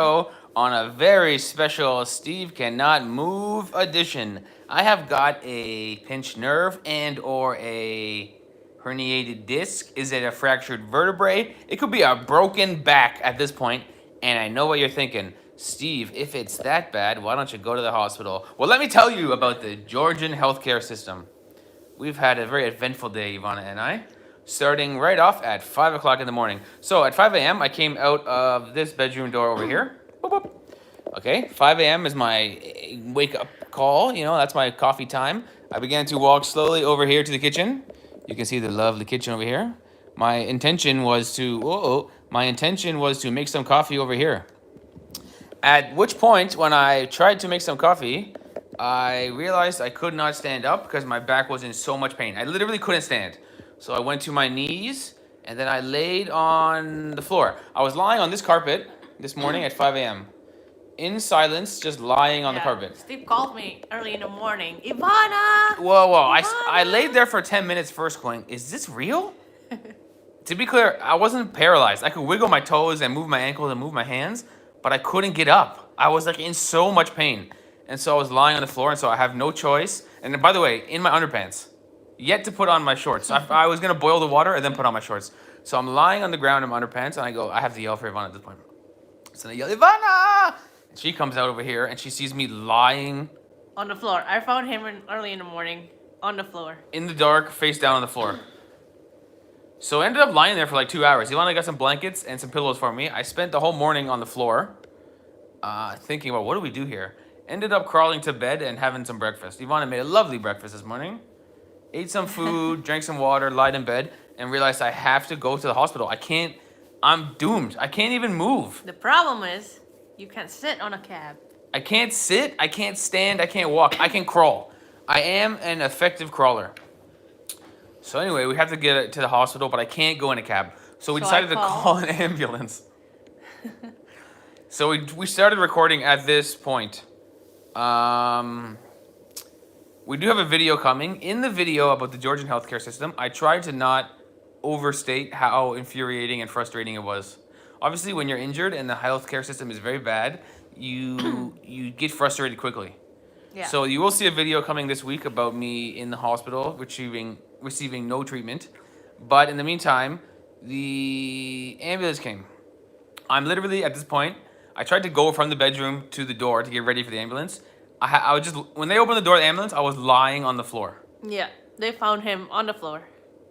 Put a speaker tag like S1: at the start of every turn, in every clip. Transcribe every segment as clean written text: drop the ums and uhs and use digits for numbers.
S1: On a very special Steve Cannot Move edition. I have got a pinched nerve and or a herniated disc. Is it a fractured vertebrae? It could be a broken back at this point. And I know what you're thinking. Steve, if it's that bad, why don't you go to the hospital? Well, let me tell you about the Georgian healthcare system. We've had a very eventful day, Ivana and I, starting right off at 5 o'clock in the morning. So at 5 a.m., I came out of this bedroom door over here. Boop, boop. Okay, 5 a.m. is my wake up call. You know, that's my coffee time. I began to walk slowly over here to the kitchen. You can see the lovely kitchen over here. My intention was to make some coffee over here. At which point, when I tried to make some coffee, I realized I could not stand up because my back was in so much pain. I literally couldn't stand. So I went to my knees and then I laid on the floor. I was lying on this carpet this morning at 5 a.m. in silence, just lying on the carpet.
S2: Steve called me early in the morning. Ivana!
S1: Whoa.
S2: Ivana!
S1: I laid there for 10 minutes first going, is this real? To be clear, I wasn't paralyzed. I could wiggle my toes and move my ankles and move my hands, but I couldn't get up. I was like in so much pain. And so I was lying on the floor, and so I have no choice. And then, by the way, in my underpants, yet to put on my shorts. I was going to boil the water and then put on my shorts. So I'm lying on the ground in my underpants, and I go, I have to yell for Ivana at this point. So I yell, Ivana! And she comes out over here, and she sees me lying
S2: on the floor. I found him early in the morning on the floor.
S1: In the dark, face down on the floor. So I ended up lying there for like 2 hours. Ivana got some blankets and some pillows for me. I spent the whole morning on the floor thinking about what do we do here. Ended up crawling to bed and having some breakfast. Ivana made a lovely breakfast this morning. Ate some food, drank some water, lied in bed, and realized I have to go to the hospital. I'm doomed. I can't even move.
S2: The problem is, you can't sit on a cab.
S1: I can't sit, I can't stand, I can't walk. I can crawl. I am an effective crawler. So anyway, we have to get to the hospital, but I can't go in a cab. So we decided to call an ambulance. So we started recording at this point. We do have a video coming. In the video about the Georgian healthcare system, I tried to not overstate how infuriating and frustrating it was. Obviously, when you're injured and the healthcare system is very bad, you get frustrated quickly. Yeah. So you will see a video coming this week about me in the hospital receiving no treatment. But in the meantime, the ambulance came. I'm literally at this point, I tried to go from the bedroom to the door to get ready for the ambulance. I was just, when they opened the door of the ambulance, I was lying on the floor.
S2: Yeah, they found him on the floor.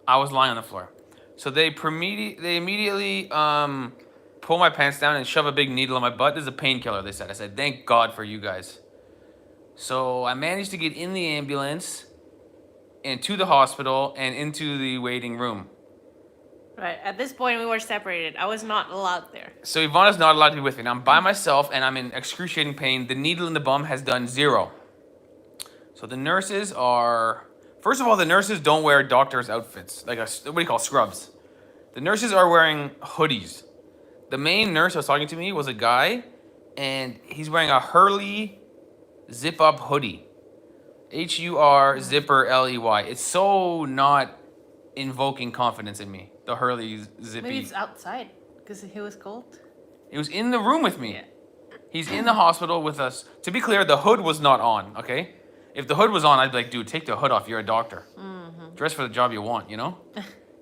S1: I was lying on the floor. So they immediately pull my pants down and shove a big needle in my butt. This is a painkiller, they said. I said, thank God for you guys. So I managed to get in the ambulance and to the hospital and into the waiting room.
S2: Right. At this point, we were separated. I was not allowed there.
S1: So Ivana's not allowed to be with me. Now I'm by myself and I'm in excruciating pain. The needle in the bum has done 0. So the nurses are... First of all, the nurses don't wear doctor's outfits. Like what do you call scrubs? The nurses are wearing hoodies. The main nurse that was talking to me was a guy, and he's wearing a Hurley zip-up hoodie. H-U-R zipper L-E-Y. It's so not invoking confidence in me. The Hurley zippy.
S2: Maybe it's outside because he was cold.
S1: He was in the room with me.
S2: Yeah.
S1: He's in the hospital with us. To be clear, the hood was not on, okay? If the hood was on, I'd be like, dude, take the hood off. You're a doctor. Mm-hmm. Dress for the job you want, you know?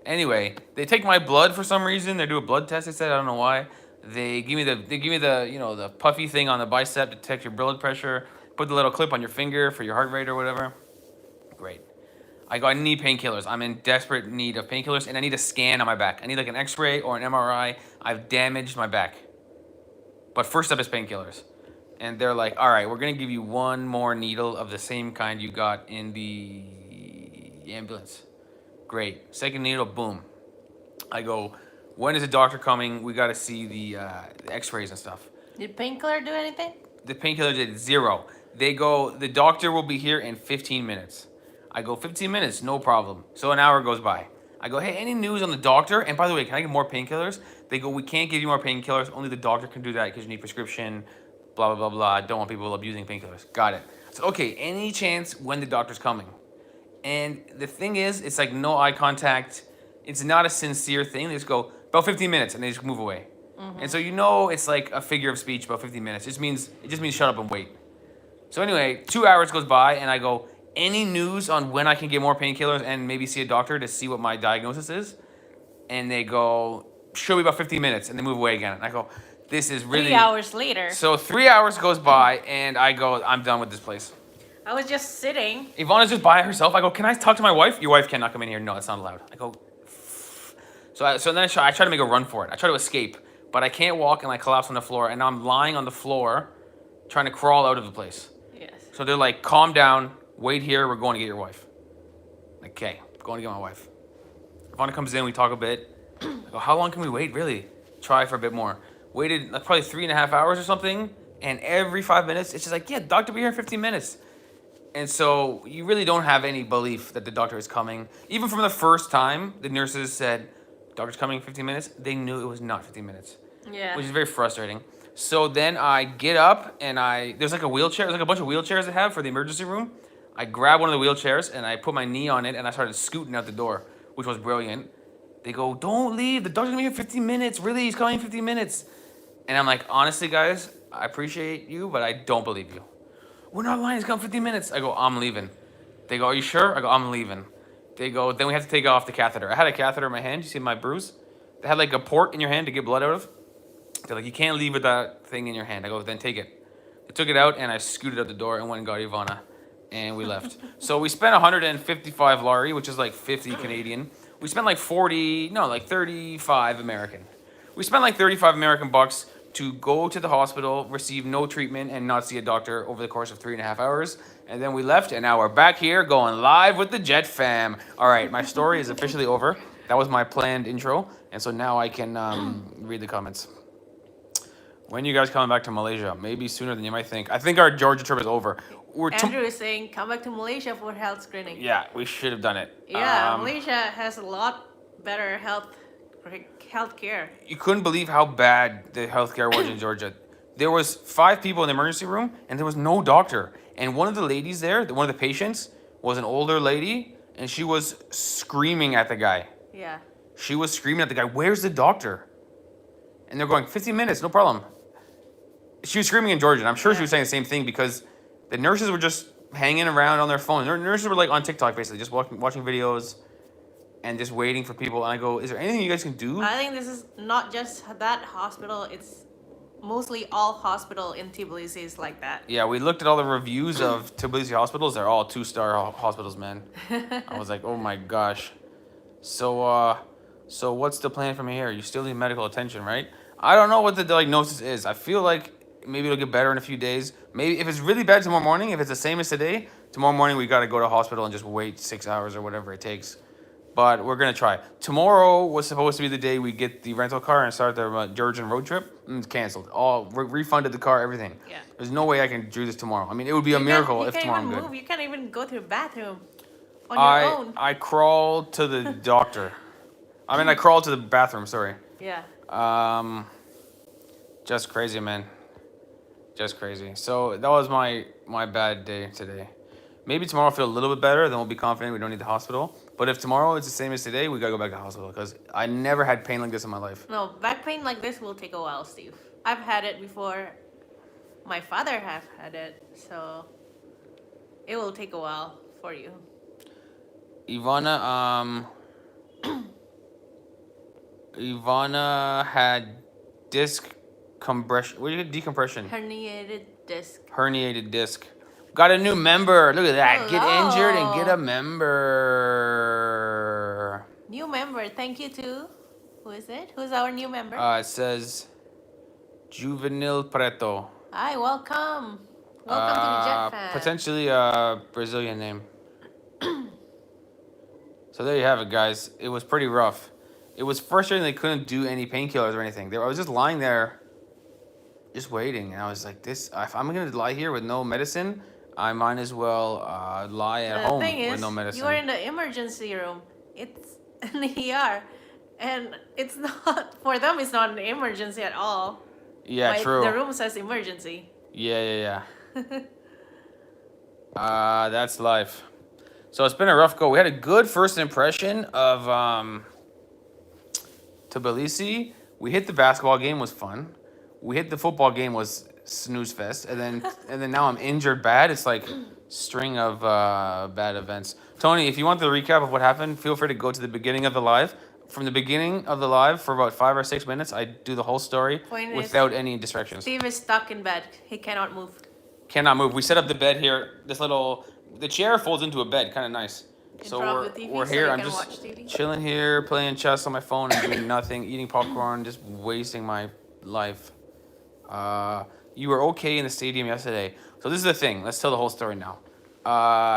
S1: Anyway, they take my blood for some reason. They do a blood test, they said. I don't know why. They give me the you know, the puffy thing on the bicep to detect your blood pressure. Put the little clip on your finger for your heart rate or whatever. Great. I need painkillers. I'm in desperate need of painkillers, and I need a scan on my back. I need like an X-ray or an MRI. I've damaged my back. But first up is painkillers. And they're like, all right, we're going to give you one more needle of the same kind you got in the ambulance. Great. Second needle, boom. I go, when is the doctor coming? We got to see the X-rays and stuff.
S2: Did painkiller do anything?
S1: The painkiller did 0. They go, the doctor will be here in 15 minutes. I go, 15 minutes, no problem. So an hour goes by. I go, hey, any news on the doctor? And by the way, can I get more painkillers? They go, we can't give you more painkillers. Only the doctor can do that because you need prescription, blah, blah, blah, blah. Don't want people abusing painkillers. Got it. So, okay, any chance when the doctor's coming? And the thing is, it's like no eye contact. It's not a sincere thing. They just go, about 15 minutes, and they just move away. And so you know it's like a figure of speech about 15 minutes. It just means shut up and wait. So anyway, 2 hours goes by and I go, any news on when I can get more painkillers and maybe see a doctor to see what my diagnosis is? And they go, show me about 15 minutes, and they move away again. And I go, this is really
S2: 3 hours later.
S1: So 3 hours goes by and I go, I'm done with this place.
S2: I was just sitting.
S1: Ivana's just by herself. I go, can I talk to my wife? Your wife cannot come in here. No, it's not allowed. I go, so then I try to make a run for it. I try to escape, but I can't walk and I collapse on the floor. And I'm lying on the floor, trying to crawl out of the place.
S2: Yes.
S1: So they're like, calm down, wait here. We're going to get your wife. Okay, going to get my wife. Ivana comes in. We talk a bit. I go, how long can we wait? Really? Try for a bit more. Waited like probably 3.5 hours or something. And every 5 minutes, it's just like, yeah, doctor, be here in 15 minutes. And so you really don't have any belief that the doctor is coming. Even from the first time the nurses said, doctor's coming in 15 minutes, they knew it was not 15 minutes.
S2: Yeah.
S1: Which is very frustrating. So then I get up and there's like a wheelchair, there's like a bunch of wheelchairs they have for the emergency room. I grab one of the wheelchairs and I put my knee on it and I started scooting out the door, which was brilliant. They go, don't leave, the doctor's gonna be here in 15 minutes, really, he's coming in 15 minutes. And I'm like, honestly guys, I appreciate you, but I don't believe you. We're not lying, it's coming 15 minutes. I go, I'm leaving. They go, are you sure? I go, I'm leaving. They go, then we have to take off the catheter. I had a catheter in my hand. You see my bruise? They had like a port in your hand to get blood out of. They're like, you can't leave with that thing in your hand. I go, then take it. I took it out and I scooted out the door and went and got Ivana. And we left. So we spent 155 Lari, which is like 50 Canadian. We spent like 35 American. We spent like 35 American bucks to go to the hospital, receive no treatment, and not see a doctor over the course of 3.5 hours. And then we left, and now we're back here going live with the Jet Fam. All right, my story is officially over. That was my planned intro, and so now I can read the comments. When you guys coming back to Malaysia? Maybe sooner than you might think. I think our Georgia trip is over.
S2: Andrew is saying, come back to Malaysia for health screening.
S1: Yeah, we should have done it.
S2: Yeah, Malaysia has a lot better health care.
S1: You couldn't believe how bad the healthcare was in Georgia. There was 5 people in the emergency room, and there was no doctor. And one of the ladies there, one of the patients, was an older lady, and she was screaming at the guy.
S2: Yeah.
S1: She was screaming at the guy, where's the doctor? And they're going, 15 minutes, no problem. She was screaming in Georgian. I'm sure she was saying the same thing because the nurses were just hanging around on their phone. The nurses were like on TikTok, basically, just watching videos and just waiting for people. And I go, is there anything you guys can do?
S2: I think this is not just that hospital. It's mostly all hospital in Tbilisi is like that.
S1: Yeah, we looked at all the reviews of Tbilisi hospitals. They're all 2-star hospitals, man. I was like, oh my gosh. So what's the plan from here? You still need medical attention, right? I don't know what the diagnosis is. I feel like maybe it'll get better in a few days. Maybe if it's really bad tomorrow morning, if it's the same as today, tomorrow morning we got to go to hospital and just wait 6 hours or whatever it takes. But we're going to try. Tomorrow was supposed to be the day we get the rental car and start the Georgian road trip. It's canceled. Refunded the car, everything.
S2: Yeah.
S1: There's no way I can do this tomorrow. I mean, it would be a miracle if tomorrow I'm good.
S2: Move. You can't even go to the bathroom on your own.
S1: I crawled to the doctor. I crawled to the bathroom, sorry.
S2: Yeah.
S1: Just crazy, man. Just crazy. So that was my bad day today. Maybe tomorrow I'll feel a little bit better. Then we'll be confident we don't need the hospital. But if tomorrow it's the same as today, we gotta go back to the hospital because I never had pain like this in my life.
S2: No, back pain like this will take a while, Steve. I've had it before. My father have had it, so it will take a while for you.
S1: Ivana had disc compression. What do you get? Decompression.
S2: Herniated disc.
S1: Herniated disc. Got a new member. Look at that.
S2: Hello.
S1: Get injured and get a member.
S2: New member. Thank you to. Who is it? Who's our new member?
S1: It says Juvenil Preto.
S2: Hi, welcome. Welcome to the Jet Fam.
S1: Potentially a Brazilian name. So there you have it, guys. It was pretty rough. It was frustrating they couldn't do any painkillers or anything. I was just lying there, just waiting. And I was like, if I'm going to lie here with no medicine, I might as well lie at home with no medicine.
S2: You are in the emergency room. It's in the ER. And it's not, for them, it's not an emergency at all.
S1: Yeah, true.
S2: The room says emergency.
S1: Yeah. That's life. So it's been a rough go. We had a good first impression of Tbilisi, We hit the basketball game, was fun. We hit the football game, was snooze fest, and then now I'm injured bad. It's like string of bad events. Tony, if you want the recap of what happened, feel free to go to the beginning of the live. From the beginning of the live for about 5 or 6 minutes, I do the whole story
S2: Point is,
S1: without any distractions.
S2: Steve is stuck in bed. He cannot move.
S1: Cannot move. We set up the bed here. The chair folds into a bed, kind of nice. So
S2: Drop the TV
S1: we're
S2: so
S1: here.
S2: you
S1: I'm
S2: can
S1: just
S2: watch TV.
S1: chilling here, playing chess on my phone and doing nothing, eating popcorn, just wasting my life. You were okay in the stadium yesterday. So this is the thing. Let's tell the whole story now.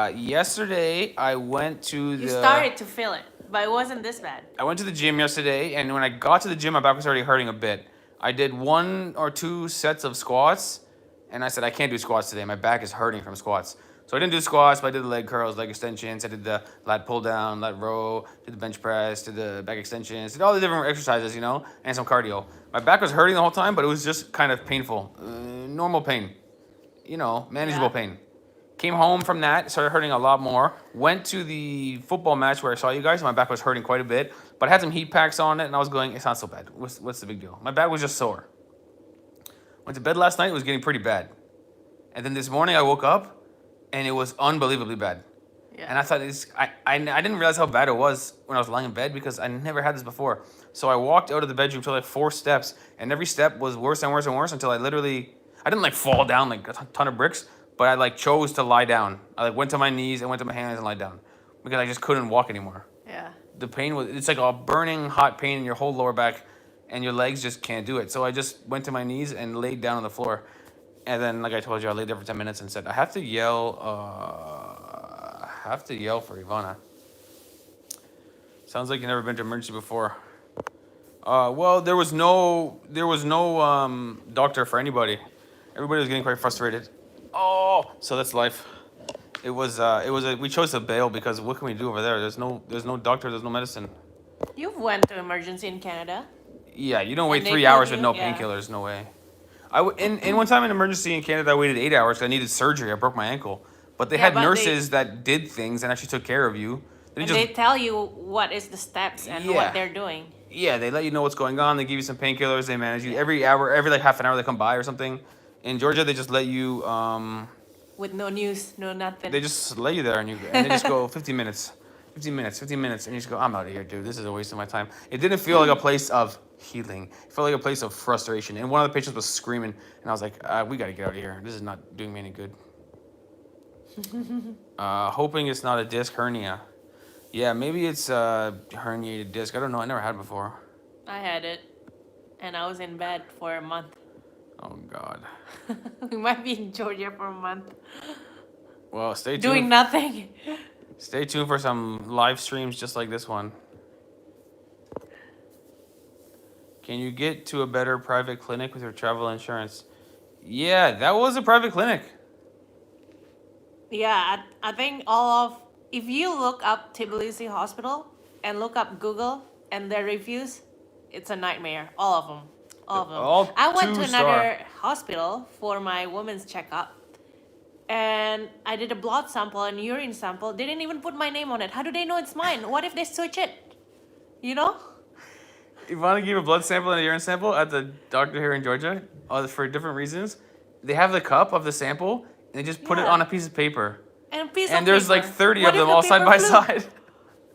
S1: Yesterday I went to the.
S2: You started to feel it, but it wasn't this bad.
S1: I went to the gym yesterday, and when I got to the gym, my back was already hurting a bit. I did 1 or 2 sets of squats, and I said, I can't do squats today. My back is hurting from squats. So I didn't do squats, but I did the leg curls, leg extensions. I did the lat pull down, lat row, did the bench press, did the back extensions, did all the different exercises, and some cardio. My back was hurting the whole time, but it was just kind of painful. Normal pain, manageable pain. Came home from that, started hurting a lot more. Went to the football match where I saw you guys. My back was hurting quite a bit, but I had some heat packs on it, and I was going, it's not so bad. What's the big deal? My back was just sore. Went to bed last night, it was getting pretty bad. And then this morning I woke up, and it was unbelievably bad.
S2: Yeah.
S1: And I thought, I didn't realize how bad it was when I was lying in bed because I never had this before. So I walked out of the bedroom to like 4 steps, and every step was worse and worse and worse until I didn't like fall down like a ton of bricks, but I like chose to lie down. I like went to my knees and went to my hands and lied down because I just couldn't walk anymore.
S2: Yeah.
S1: The pain it's like a burning hot pain in your whole lower back, and your legs just can't do it. So I just went to my knees and laid down on the floor. And then, like I told you, I laid there for 10 minutes and said, I have to yell for Ivana. Sounds like you've never been to emergency before. Well, there was no doctor for anybody. Everybody was getting quite frustrated. Oh, so that's life. We chose to bail because what can we do over there? There's no doctor, there's no medicine.
S2: You've went to emergency in Canada.
S1: Yeah, you don't wait
S2: And they
S1: 3
S2: told
S1: hours with
S2: you-
S1: no
S2: yeah.
S1: painkillers, no way. In one time in emergency in Canada, I waited 8 hours 'cause I needed surgery. I broke my ankle, but they
S2: Yeah,
S1: had
S2: but
S1: nurses that did things and actually took care of you.
S2: And they tell you what is the steps and what they're doing.
S1: Yeah, they let you know what's going on. They give you some painkillers. They manage you every hour, every like half an hour. They come by or something. In Georgia, they just let you.
S2: With no news, no nothing.
S1: They just lay you there and they just go 15 minutes, 15 minutes, 15 minutes, and you just go, I'm out of here, dude. This is a waste of my time. It didn't feel like a place of healing. It felt like a place of frustration. And one of the patients was screaming, and I was like, we got to get out of here. This is not doing me any good. Hoping it's not a disc hernia. Yeah, maybe it's a herniated disc. I don't know. I never had it before.
S2: I had it, and I was in bed for a month.
S1: Oh, God.
S2: We might be in Georgia for a month.
S1: Well, stay tuned.
S2: Doing nothing.
S1: Stay tuned for some live streams just like this one. Can you get to a better private clinic with your travel insurance? Yeah, that was a private clinic.
S2: Yeah, I think if you look up Tbilisi Hospital and look up Google and their reviews, it's a nightmare. All of them. All of them.
S1: All
S2: I went to
S1: 2-star.
S2: another hospital for my woman's checkup. And I did a blood sample and urine sample. They didn't even put my name on it. How do they know it's mine? What if they switch it? You know?
S1: Ivana gave a blood sample and a urine sample at the doctor here in Georgia for different reasons. They have the cup of the sample and they just put it
S2: Yeah.
S1: on a piece of paper.
S2: And
S1: There's like 30
S2: What
S1: of
S2: if
S1: them
S2: the
S1: all side
S2: paper
S1: by
S2: flew?
S1: side.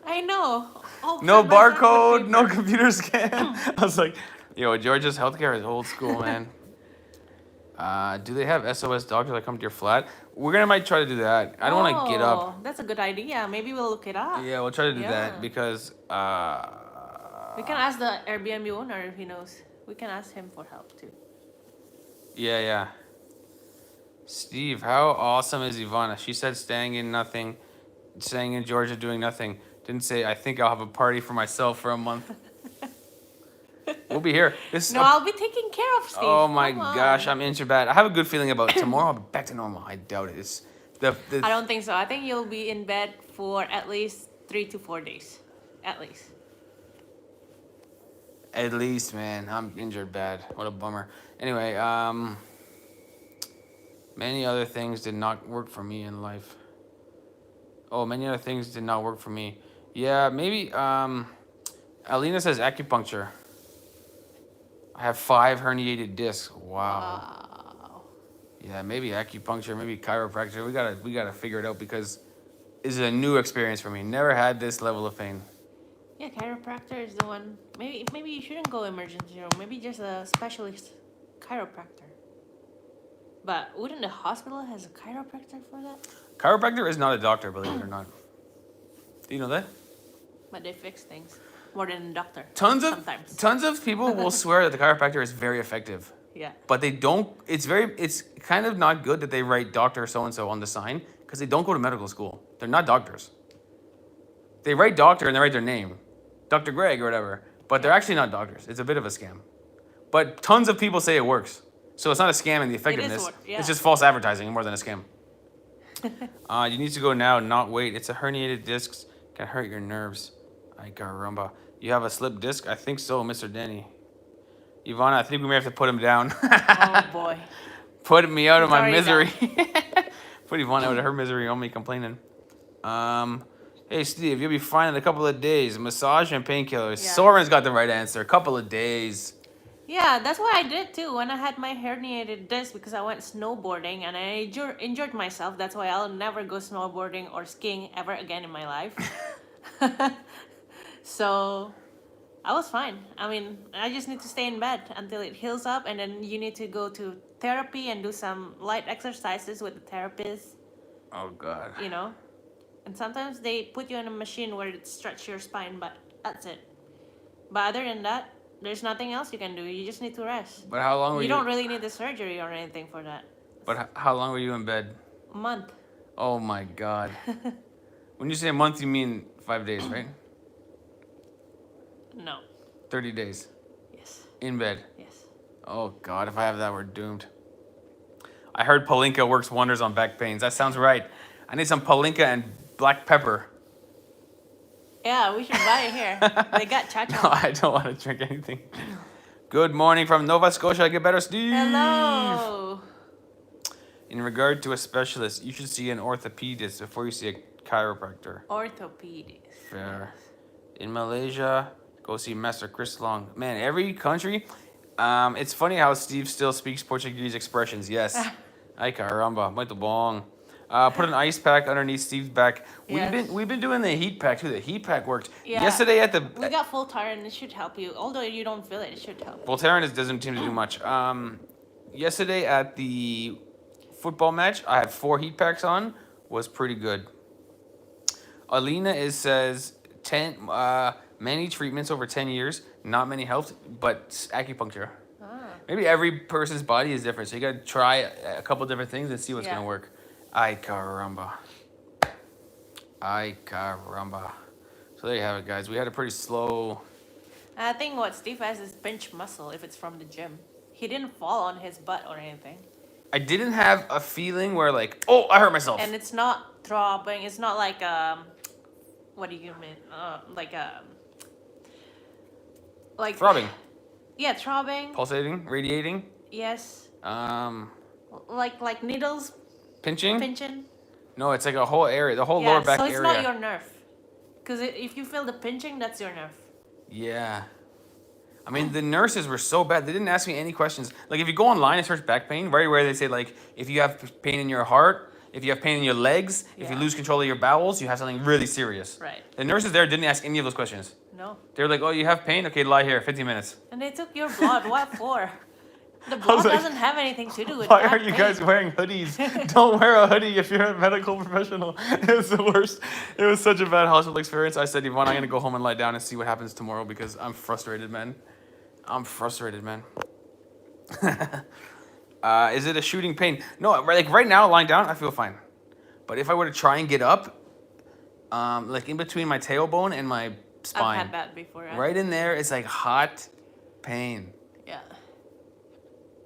S2: I know. All
S1: No
S2: side by side with
S1: barcode, no
S2: paper.
S1: computer scan. I was like, yo, Georgia's healthcare is old school, man. Do they have SOS doctors that come to your flat? Might try to do that. I don't want to get up.
S2: Oh, that's a good idea. Maybe we'll look it up.
S1: Yeah, we'll try to do
S2: Yeah.
S1: that because
S2: We can ask the Airbnb owner if he knows. We can ask him for help too.
S1: yeah. Steve, how awesome is Ivana? She said staying in Georgia doing nothing. Didn't say I think I'll have a party for myself for a month. We'll be here.
S2: No, I'll be taking care of Steve.
S1: Oh my
S2: Come on.
S1: gosh, I'm injured bad. I have a good feeling about tomorrow. I'll be back to normal. I doubt it. It's
S2: I don't think so. I think you'll be in bed for at least 3 to 4 days. At least.
S1: At least, man. I'm injured bad. What a bummer. Anyway, many other things did not work for me in life. Oh, many other things did not work for me. Yeah, maybe, Alina says acupuncture. I have 5 herniated discs. Wow.
S2: Wow.
S1: Yeah, maybe acupuncture, maybe chiropractor. We gotta figure it out because this is a new experience for me. Never had this level of pain.
S2: Yeah, chiropractor is the one. Maybe you shouldn't go emergency room. Maybe just a specialist chiropractor. But wouldn't the hospital has a chiropractor for that?
S1: Chiropractor is not a doctor, believe it or not. Do you know that?
S2: But they fix things more than a doctor.
S1: Tons of people will swear that the chiropractor is very effective.
S2: Yeah.
S1: But they don't. It's kind of not good that they write Doctor So and So on the sign because they don't go to medical school. They're not doctors. They write doctor and they write their name, Dr. Greg or whatever. But they're actually not doctors. It's a bit of a scam. But tons of people say it works. So it's not a scam in the effectiveness.
S2: Yeah.
S1: It's just false advertising more than a scam. You need to go now, not wait. It's a herniated disc. Can hurt your nerves. Ay caramba. You have a slipped disc? I think so, Mr. Denny. Ivana, I think we may have to put him down.
S2: Oh boy.
S1: Put me out of my
S2: Sorry,
S1: misery. Put Ivana out of her misery on me complaining. Hey Steve, you'll be fine in a couple of days. Massage and painkillers.
S2: Yeah.
S1: Soren's got the right answer. A couple of days.
S2: Yeah, that's what I did too when I had my herniated disc because I went snowboarding and I injured myself. That's why I'll never go snowboarding or skiing ever again in my life. So I was fine. I mean, I just need to stay in bed until it heals up, and then you need to go to therapy and do some light exercises with the therapist,
S1: Oh God.
S2: you know. And sometimes they put you in a machine where it stretch your spine, but that's it. But other than that, there's nothing else you can do. You just need to rest.
S1: But how long were
S2: You
S1: you?
S2: don't really need the surgery or anything for that.
S1: But how long were you in bed?
S2: A month.
S1: Oh my God. When you say a month, you mean 5 days, right?
S2: No.
S1: 30 days
S2: Yes.
S1: in bed.
S2: Yes.
S1: Oh God, if I have that, we're doomed. I heard palinka works wonders on back pains. That sounds right. I need some palinka and black pepper.
S2: Yeah, we should buy it here. They got cha-cha.
S1: No, I don't want to drink anything. Good morning from Nova Scotia. Get better, Steve.
S2: Hello.
S1: In regard to a specialist, you should see an orthopedist before you see a chiropractor.
S2: Orthopedics.
S1: Fair. In Malaysia, go see Master Chris Long. Man, every country. It's funny how Steve still speaks Portuguese expressions. Yes. Ay caramba, muito bom. Put an ice pack underneath Steve's back.
S2: Yes.
S1: We've been doing the heat pack too. The heat pack worked.
S2: Yeah.
S1: Yesterday at the
S2: We got full tire and it should help you. Although you don't feel it, it should help.
S1: Voltaren doesn't seem to do much. Yesterday at the football match, I had 4 heat packs on. Was pretty good. Alina says 10 many treatments over 10 years, not many helped, but acupuncture. Maybe every person's body is different, so you gotta try a couple different things and see what's gonna work. Ay caramba. Ay caramba. So there you have it, guys. We had a pretty slow.
S2: I think what Steve has is pinch muscle if it's from the gym. He didn't fall on his butt or anything.
S1: I didn't have a feeling where like, oh, I hurt myself.
S2: And it's not throbbing. It's not like what do you mean? Like
S1: Throbbing,
S2: Yeah, throbbing.
S1: pulsating, radiating,
S2: Yes.
S1: um,
S2: Like needles
S1: pinching.
S2: pinching.
S1: No, it's like a whole area, the whole
S2: Yeah,
S1: lower back
S2: so it's
S1: area.
S2: not your nerve. Because if you feel the pinching, that's your nerve.
S1: Yeah. I mean, the nurses were so bad. They didn't ask me any questions. Like, if you go online and search back pain, very rare they say, like, if you have pain in your heart, if you have pain in your legs, if you
S2: Yeah.
S1: lose control of your bowels, you have something really serious.
S2: Right.
S1: The nurses there didn't ask any of those questions.
S2: No.
S1: They were like, oh, you have pain? Okay, lie here, 15 minutes.
S2: And they took your blood. What for? The blood
S1: like,
S2: doesn't have anything to do with
S1: Why
S2: back
S1: are you
S2: pain.
S1: guys wearing hoodies? Don't wear a hoodie if you're a medical professional. It was the worst. It was such a bad hospital experience. I said, Yvonne, I'm going to go home and lie down and see what happens tomorrow because I'm frustrated, man. I'm frustrated, man. Is it a shooting pain? No, like right now, lying down, I feel fine. But if I were to try and get up, like in between my tailbone and my spine,
S2: I've had that before.
S1: right in there, it's like hot pain.
S2: Yeah.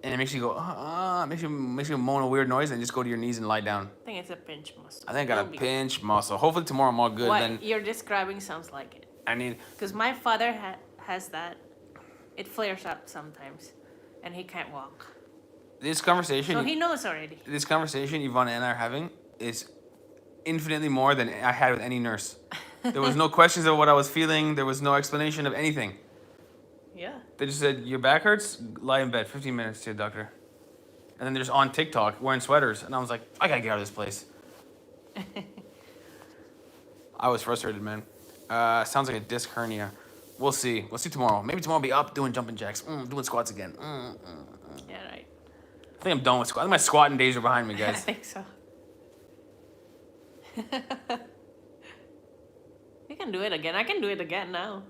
S1: And it makes you go, makes you moan a weird noise and just go to your knees and lie down.
S2: I think it's a pinch muscle.
S1: I think I got a pinch muscle. Hopefully tomorrow I'm all good.
S2: What
S1: Then
S2: you're describing sounds like it.
S1: I need.
S2: Because my father has that. It flares up sometimes, and he can't walk.
S1: This conversation.
S2: So he knows already.
S1: This conversation Ivana and I are having is infinitely more than I had with any nurse. There was no questions of what I was feeling. There was no explanation of anything.
S2: Yeah.
S1: They just said, your back hurts? Lie in bed, 15 minutes to a doctor. And then they're just on TikTok wearing sweaters. And I was like, I gotta get out of this place. I was frustrated, man. Sounds like a disc hernia. We'll see. We'll see tomorrow. Maybe tomorrow I'll be up doing jumping jacks, doing squats again.
S2: Yeah, right.
S1: I think I'm done with squat. I think my squatting days are behind me,
S2: I
S1: guys.
S2: think so. You can do it again. I can do it again now.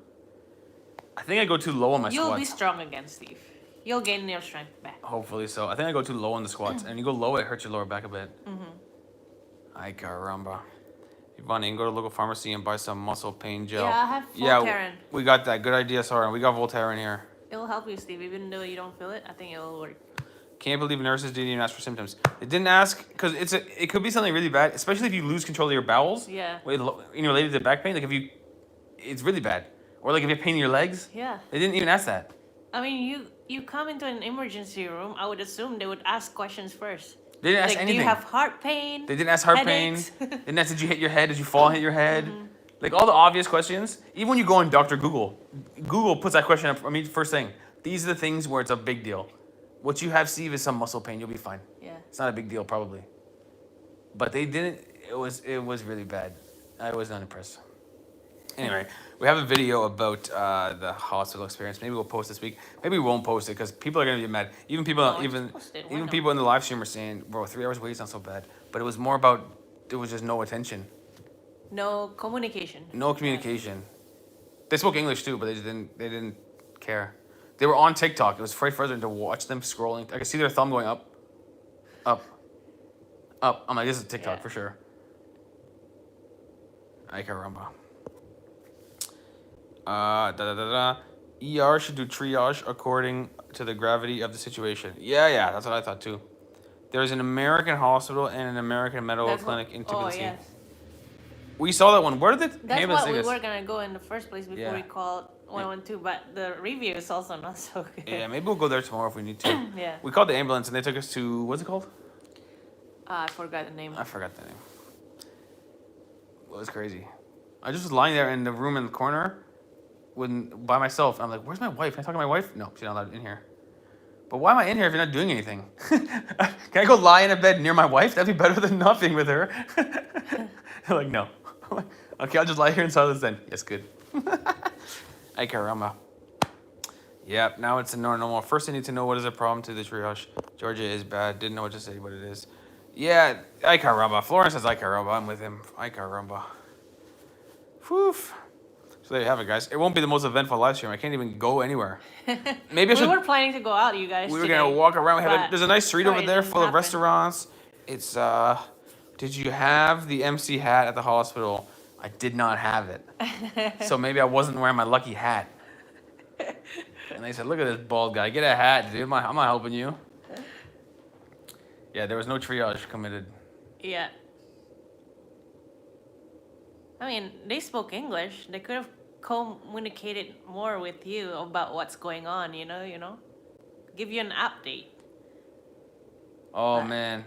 S1: I think I go too low on my
S2: You'll
S1: squats.
S2: be strong again, Steve. You'll gain your strength back.
S1: Hopefully so. I think I go too low on the squats. And you go low, it hurts your lower back a bit. Ay caramba. Ivani, go to local pharmacy and buy some muscle pain gel.
S2: Yeah, I have Voltaren.
S1: We got that. Good idea, Sora. We got Voltaren here.
S2: It'll help you, Steve. Even though you don't feel it, I think it'll work.
S1: Can't believe nurses didn't even ask for symptoms. They didn't ask because it could be something really bad, especially if you lose control of your bowels.
S2: Yeah.
S1: Related to back pain. Like it's really bad. Or like if you have pain in your legs.
S2: Yeah.
S1: They didn't even ask that.
S2: I mean, you come into an emergency room, I would assume they would ask questions first.
S1: They didn't ask
S2: Like,
S1: anything.
S2: do you have heart pain?
S1: They didn't ask heart
S2: Headaches?
S1: pain. They didn't ask, did you hit your head? Did you fall and hit your head? Like all the obvious questions. Even when you go on Dr. Google, Google puts that question up. First thing. These are the things where it's a big deal. What you have, Steve, is some muscle pain. You'll be fine.
S2: Yeah.
S1: It's not a big deal, probably. But they didn't. It was really bad. I was not impressed. Anyway, we have a video about the hospital experience. Maybe we'll post this week. Maybe we won't post it because people are gonna get mad. Even people,
S2: No, just post it. Why
S1: even
S2: not?
S1: people in the live stream are saying, "Bro, 3 hours wait is not so bad." But it was more about there was just no attention,
S2: No communication.
S1: no communication. They spoke English too, but they didn't care. They were on TikTok. It was very frustrating to watch them scrolling. I could see their thumb going up, up, up. I'm like, this is TikTok
S2: Yeah.
S1: for sure. Ay caramba. ER should do triage according to the gravity of the situation. Yeah, that's what I thought too. There's an American hospital and an American medical
S2: That's
S1: clinic in Tbilisi.
S2: Oh, yes.
S1: We saw that one. Where did the
S2: That's
S1: ambulance
S2: what
S1: take
S2: we
S1: us?
S2: were going to go in the first place before
S1: Yeah.
S2: we called 112, but the review is also not so good.
S1: Yeah, maybe we'll go there tomorrow if we need to.
S2: Yeah.
S1: We called the ambulance and they took us to, what's it called?
S2: I forgot the name.
S1: I forgot the name. It was crazy. I just was lying there in the room in the corner by myself. I'm like, where's my wife? Can I talk to my wife? No, she's not allowed in here. But why am I in here if you're not doing anything? Can I go lie in a bed near my wife? That'd be better than nothing with her. They're like, no. I'm like, okay, I'll just lie here in silence then. Yes, good. Ay caramba. Yep, now it's a normal. First, I need to know what is the problem to the triage. Georgia is bad. Didn't know what to say, but it is. Yeah, ay caramba. Florence says ay caramba. I'm with him. Ay caramba. Whew. So there you have it, guys. It won't be the most eventful live stream. I can't even go anywhere. Maybe I should.
S2: We were planning to go out, you guys.
S1: We were
S2: today,
S1: gonna walk around.
S2: but
S1: There's a nice street over
S2: sorry, it
S1: there
S2: didn't
S1: full of
S2: happen.
S1: restaurants. It's Did you have the MC hat at the hospital? I did not have it. So maybe I wasn't wearing my lucky hat. And they said, "Look at this bald guy. Get a hat, dude. I'm not helping you." Yeah, there was no triage committed.
S2: Yeah. I mean, they spoke English. They could have communicated more with you about what's going on, you know? Give you an update.
S1: Oh man,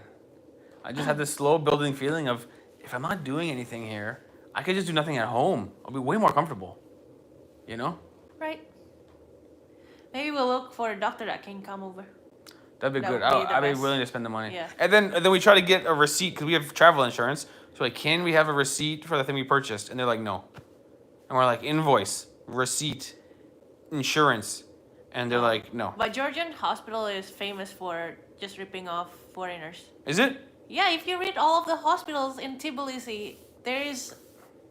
S1: I just had this slow building feeling of if I'm not doing anything here, I could just do nothing at home. I'll be way more comfortable. You know?
S2: Right. Maybe we'll look for a doctor that can come over.
S1: That'd be
S2: That
S1: good.
S2: would be the
S1: I'd be
S2: best.
S1: willing to spend the money.
S2: Yeah.
S1: And then we try to get a receipt because we have travel insurance. So like, can we have a receipt for the thing we purchased? And they're like, no. And we're like, invoice, receipt, insurance, and they're like, no.
S2: But Georgian hospital is famous for just ripping off foreigners.
S1: Is it?
S2: Yeah, if you read all of the hospitals in Tbilisi, there is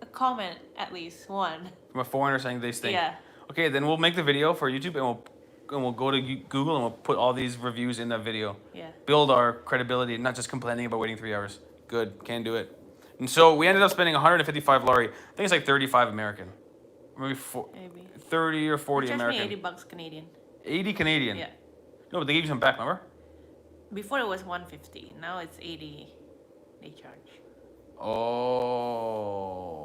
S2: a comment, at least one.
S1: From a foreigner saying they stink.
S2: Yeah.
S1: Okay, then we'll make the video for YouTube and we'll go to Google and we'll put all these reviews in that video.
S2: Yeah.
S1: Build our credibility, not just complaining about waiting 3 hours. Good, can do it. And so we ended up spending 155 lari. I think it's like 35 American. Maybe
S2: Maybe.
S1: 30 or 40
S2: Charge me
S1: American.
S2: 80 bucks Canadian.
S1: 80 Canadian.
S2: Yeah.
S1: No, but they gave you some back, remember?
S2: Before it was 150. Now it's 80 they charge.
S1: Oh.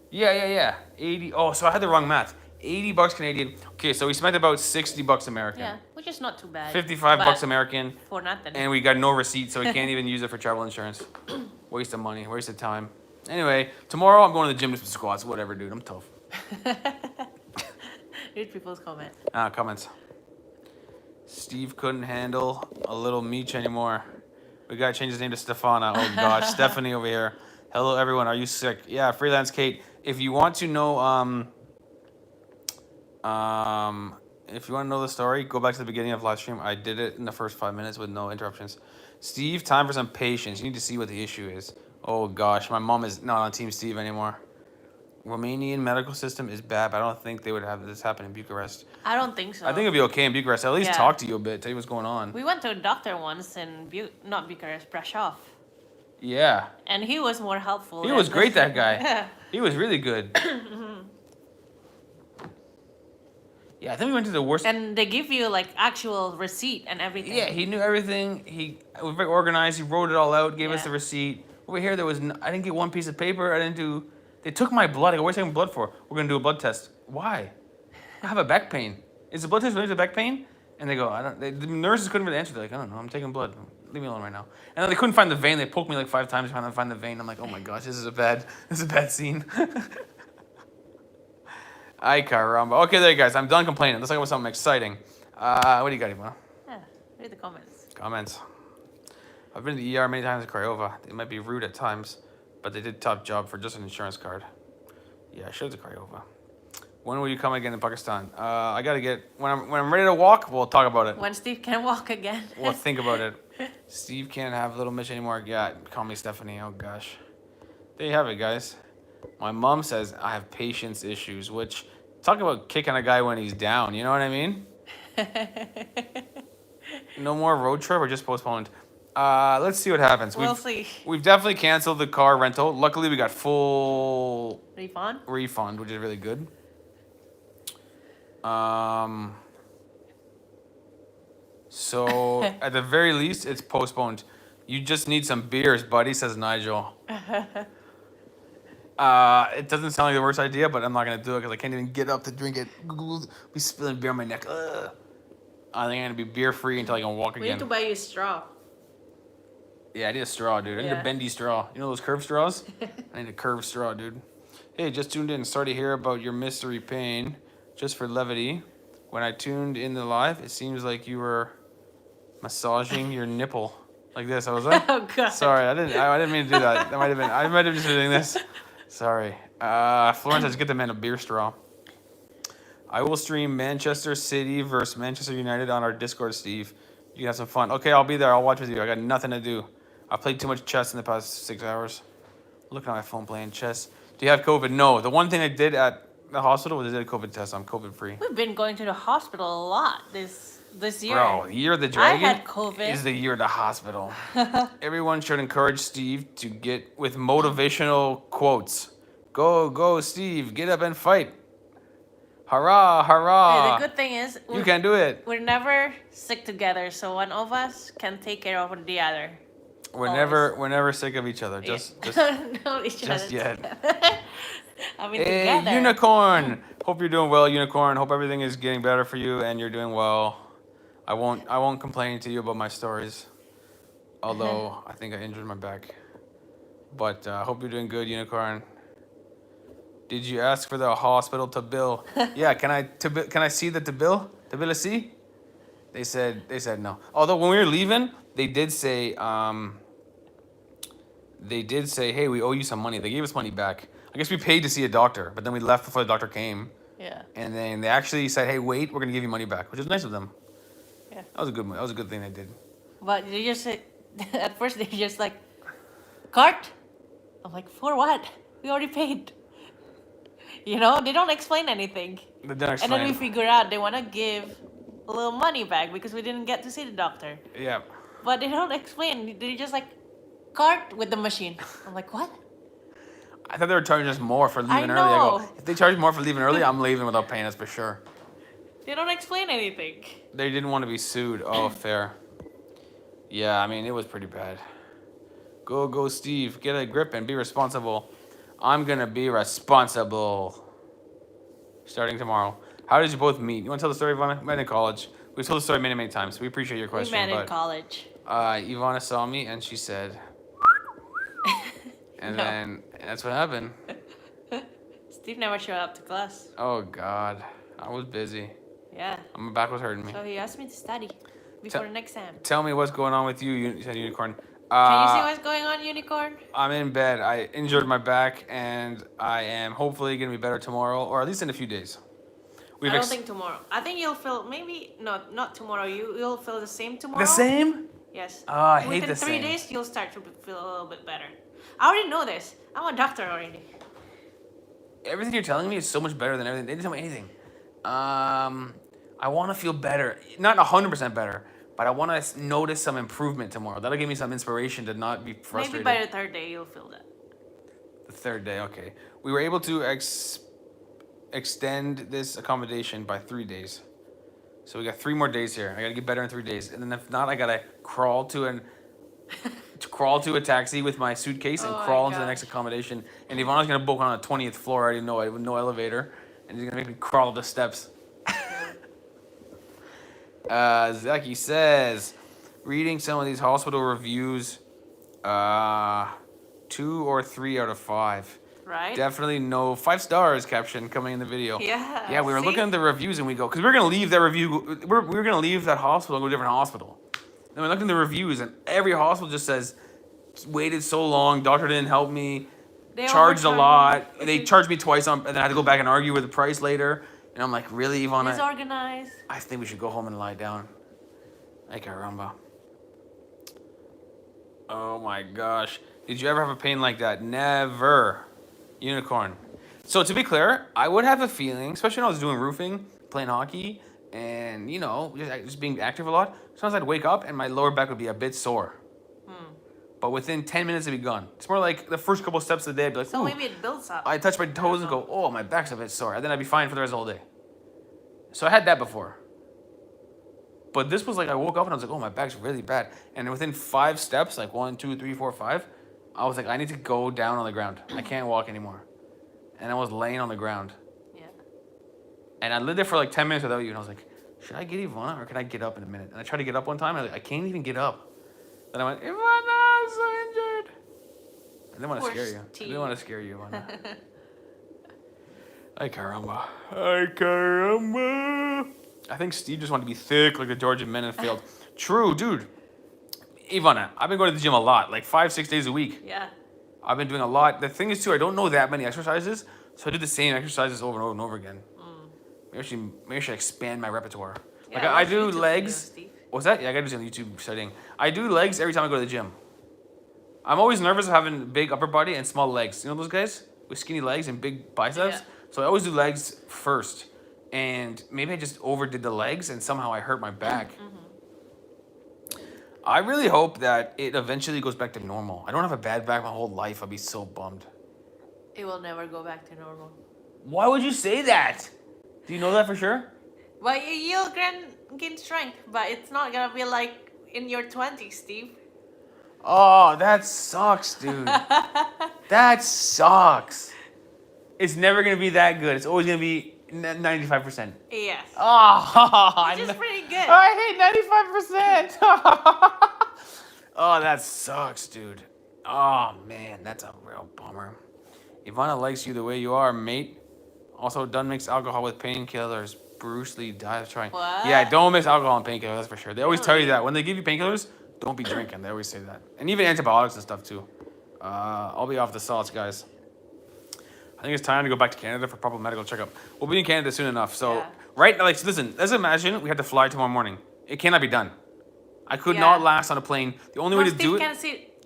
S1: Yeah. 80. Oh, so I had the wrong math. 80 bucks Canadian. Okay, so we spent about 60 bucks American.
S2: Yeah, which is not too bad.
S1: 55
S2: but
S1: bucks American.
S2: For nothing.
S1: And we got no receipt, so we can't even use it for travel insurance. Waste of money, waste of time. Anyway, tomorrow I'm going to the gym to some squats. Whatever, dude. I'm tough.
S2: Read people's comment.
S1: Comments. Steve couldn't handle a little Meech anymore. We gotta change his name to Stefana. Oh gosh, Stephanie over here. Hello everyone. Are you sick? Yeah, freelance Kate. If you want to know, if you want to know the story, go back to the beginning of live stream. I did it in the first 5 minutes with no interruptions. Steve, time for some patience. You need to see what the issue is. Oh gosh, my mom is not on Team Steve anymore. Romanian medical system is bad, but I don't think they would have this happen in Bucharest.
S2: I don't think so.
S1: I think it'd be okay in Bucharest. At least
S2: Yeah.
S1: talk to you a bit, tell you what's going on.
S2: We went to a doctor once in not Bucharest, Brasov.
S1: Yeah.
S2: And he was more helpful.
S1: He was
S2: than
S1: great,
S2: this-
S1: that guy. He was really good. Yeah, I think we went to the worst.
S2: And they give you like actual receipt and everything.
S1: Yeah, he knew everything. He was very organized. He wrote it all out, gave us
S2: Yeah.
S1: the receipt. Over here, there was I didn't get one piece of paper. I didn't do. They took my blood. I go, what are you taking blood for? We're gonna do a blood test. Why? I have a back pain. Is the blood test related to back pain? And they go, I don't. The nurses couldn't really answer. They're like, I don't know. I'm taking blood. Leave me alone right now. And then they couldn't find the vein. They poked me like 5 times trying to find the vein. I'm like, oh my gosh, this is a bad scene. Ay caramba. Okay, there you guys. I'm done complaining. Let's talk about something exciting. What do you got, Ivana?
S2: Yeah, read the comments.
S1: Comments. I've been to the ER many times in Craiova. They might be rude at times, but they did top job for just an insurance card. Yeah, shout out to Craiova. When will you come again in Pakistan? I gotta get when I'm ready to walk. We'll talk about it.
S2: When Steve can walk again.
S1: We'll think about it. Steve can't have little Mitch anymore. Yeah, call me Stephanie. Oh gosh. There you have it, guys. My mom says I have patience issues, which talk about kicking a guy when he's down. You know what I mean? No more road trip or just postponed. Let's see what happens.
S2: We'll see.
S1: We've definitely canceled the car rental. Luckily, we got full
S2: Refund,
S1: which is really good. So at the very least, it's postponed. You just need some beers, buddy, says Nigel. It doesn't sound like the worst idea, but I'm not gonna do it because I can't even get up to drink it. Be spilling beer on my neck. Ugh. I think I'm gonna be beer free until I can walk
S2: We
S1: again.
S2: need to buy you a straw.
S1: Yeah, I need a straw, dude. I need a
S2: Yeah.
S1: bendy straw. You know those curved straws? I need a curved straw, dude. Hey, just tuned in. Sorry to hear about your mystery pain. Just for levity, when I tuned in the live, it seems like you were massaging your nipple like this. I was like,
S2: Oh god.
S1: sorry, I didn't mean to do that. That might have been. I might have just been doing this. Sorry. Florence, let's get the man a beer straw. I will stream Manchester City versus Manchester United on our Discord, Steve. You can have some fun. Okay, I'll be there. I'll watch with you. I got nothing to do. I played too much chess in the past 6 hours. Looking at my phone playing chess. Do you have COVID? No. The one thing I did at the hospital was I did a COVID test. I'm COVID free.
S2: We've been going to the hospital a lot this year.
S1: Bro, year of the dragon
S2: I had COVID.
S1: is the year of the hospital. Everyone should encourage Steve to get with motivational quotes. Go, Steve. Get up and fight. Hurrah, hurrah.
S2: Hey, the good thing is
S1: You can do it.
S2: we're never sick together, so one of us can take care of the other.
S1: We're never sick of each other. Just
S2: no, each
S1: just
S2: other
S1: yet.
S2: together. I mean,
S1: Hey,
S2: together.
S1: Unicorn. Hope you're doing well, Unicorn. Hope everything is getting better for you and you're doing well. I won't complain to you about my stories. Although I think I injured my back. But hope you're doing good, Unicorn. Did you ask for the hospital to bill? Yeah, can I see the bill? Tbilisi? They said no. Although when we were leaving, they did say, hey, we owe you some money. They gave us money back. I guess we paid to see a doctor, but then we left before the doctor came.
S2: Yeah.
S1: And then they actually said, hey, wait, we're gonna give you money back, which is nice of them.
S2: Yeah.
S1: That was a good thing they did.
S2: But they just said, at first they're just like, cart? I'm like, for what? We already paid. You know, they don't explain anything.
S1: They didn't
S2: And then we
S1: explain.
S2: figure out they want to give a little money back because we didn't get to see the doctor.
S1: Yeah.
S2: But they don't explain. They're just like, cart with the machine. I'm like, what?
S1: I thought they were charging us more for leaving early. I go, if they charge more for leaving early, I'm leaving without paying us for sure.
S2: They don't explain anything.
S1: They didn't want to be sued. Oh, fair. Yeah, I mean, it was pretty bad. Go, Steve. Get a grip and be responsible. I'm going to be responsible. Starting tomorrow. How did you both meet? You want to tell the story, Ivana? We met in college. We've told the story many, many times. We appreciate your question.
S2: We met in
S1: but,
S2: college.
S1: Ivana saw me and she said, and
S2: No.
S1: then that's what happened.
S2: Steve never showed up to class.
S1: Oh, God. I was busy.
S2: Yeah.
S1: My back was hurting me.
S2: So he asked me to study before the next exam.
S1: Tell me what's going on with you, you said Unicorn.
S2: Can you see what's going on, Unicorn?
S1: I'm in bed. I injured my back, and I am hopefully going to be better tomorrow, or at least in a few days.
S2: I don't think tomorrow. I think you'll feel maybe not tomorrow. You'll feel the same tomorrow.
S1: The same?
S2: Yes.
S1: I hate
S2: Within
S1: the
S2: 3
S1: same.
S2: days, you'll start to feel a little bit better. I already know this. I'm a doctor already.
S1: Everything you're telling me is so much better than everything. They didn't tell me anything. I want to feel better. Not 100% better, but I want to notice some improvement tomorrow. That'll give me some inspiration to not be frustrated.
S2: Maybe by the 3rd day, you'll feel that.
S1: The 3rd day, okay. We were able to extend this accommodation by 3 days. So we got 3 more days here. I gotta get better in 3 days. And then if not, I gotta crawl to a taxi with my suitcase and crawl into the next accommodation. And Ivana's gonna book on the 20th floor, I already know it, with no elevator. And he's gonna make me crawl up the steps. Zaki says, reading some of these hospital reviews, 2 or 3 out of 5.
S2: Right?
S1: Definitely no 5 stars caption coming in the video.
S2: Yeah.
S1: Yeah, we were looking at the reviews and we go, because we're gonna leave that review. We're gonna leave that hospital and go to a different hospital. And we looked at the reviews and every hospital just says, waited so long, doctor didn't help me,
S2: They
S1: charged a lot.
S2: me.
S1: They charged me twice and then I had to go back and argue with the price later. And I'm like, really, Ivana?
S2: Disorganized.
S1: I think we should go home and lie down. Ay caramba. Oh my gosh. Did you ever have a pain like that? Never. Unicorn. So to be clear, I would have a feeling, especially when I was doing roofing, playing hockey, and just being active a lot. Sometimes I'd wake up and my lower back would be a bit sore. But within 10 minutes it'd be gone. It's more like the first couple steps of the day, I'd be like,
S2: So maybe it builds up.
S1: I touch my toes and go, oh, my back's a bit sore. And then I'd be fine for the rest of the whole day. So I had that before. But this was like, I woke up and I was like, oh, my back's really bad. And within 5 steps, like 1, 2, 3, 4, 5, I was like, I need to go down on the ground. I can't walk anymore. And I was laying on the ground.
S2: Yeah.
S1: And I lived there for like 10 minutes without you. And I was like, should I get Ivana or can I get up in a minute? And I tried to get up one time and I can't even get up. Then I went, Ivana, I'm so injured. I didn't want to scare you. I didn't want to scare you, Ivana. Ay caramba. Ay caramba. I think Steve just wanted to be thick like the Georgian men in the field. True, dude. Ivana, I've been going to the gym a lot, like 5-6 days a week.
S2: Yeah.
S1: I've been doing a lot. The thing is, too, I don't know that many exercises, so I do the same exercises over and over and over again. Maybe I should expand my repertoire.
S2: Yeah,
S1: like I do
S2: YouTube
S1: legs.
S2: videos, Steve.
S1: What's that? Yeah, I gotta do some YouTube studying. I do legs every time I go to the gym. I'm always nervous of having big upper body and small legs. You know those guys with skinny legs and big biceps?
S2: Yeah.
S1: So I always do legs first. And maybe I just overdid the legs and somehow I hurt my back. I really hope that it eventually goes back to normal. I don't have a bad back my whole life. I'd be so bummed.
S2: It will never go back to normal.
S1: Why would you say that? Do you know that for sure?
S2: But you'll gain strength, but it's not gonna be like in your 20s, Steve.
S1: Oh, that sucks, dude. That sucks. It's never gonna be that good. It's always gonna be 95%.
S2: Yes.
S1: Oh,
S2: Which is pretty good.
S1: I hate 95%. Oh, that sucks, dude. Oh, man, that's a real bummer. Ivana likes you the way you are, mate. Also, don't mix alcohol with painkillers. Bruce Lee died trying.
S2: What?
S1: Yeah, don't mix alcohol and painkillers, that's for sure. They always tell you that. When they give you painkillers, don't be drinking. They always say that. And even antibiotics and stuff, too. I'll be off the salts, guys. I think it's time to go back to Canada for proper medical checkup. We'll be in Canada soon enough. So,
S2: Yeah.
S1: right now, like, listen, let's imagine we had to fly tomorrow morning. It cannot be done. I could
S2: Yeah.
S1: not last on a plane. The only way to
S2: Steve
S1: do it,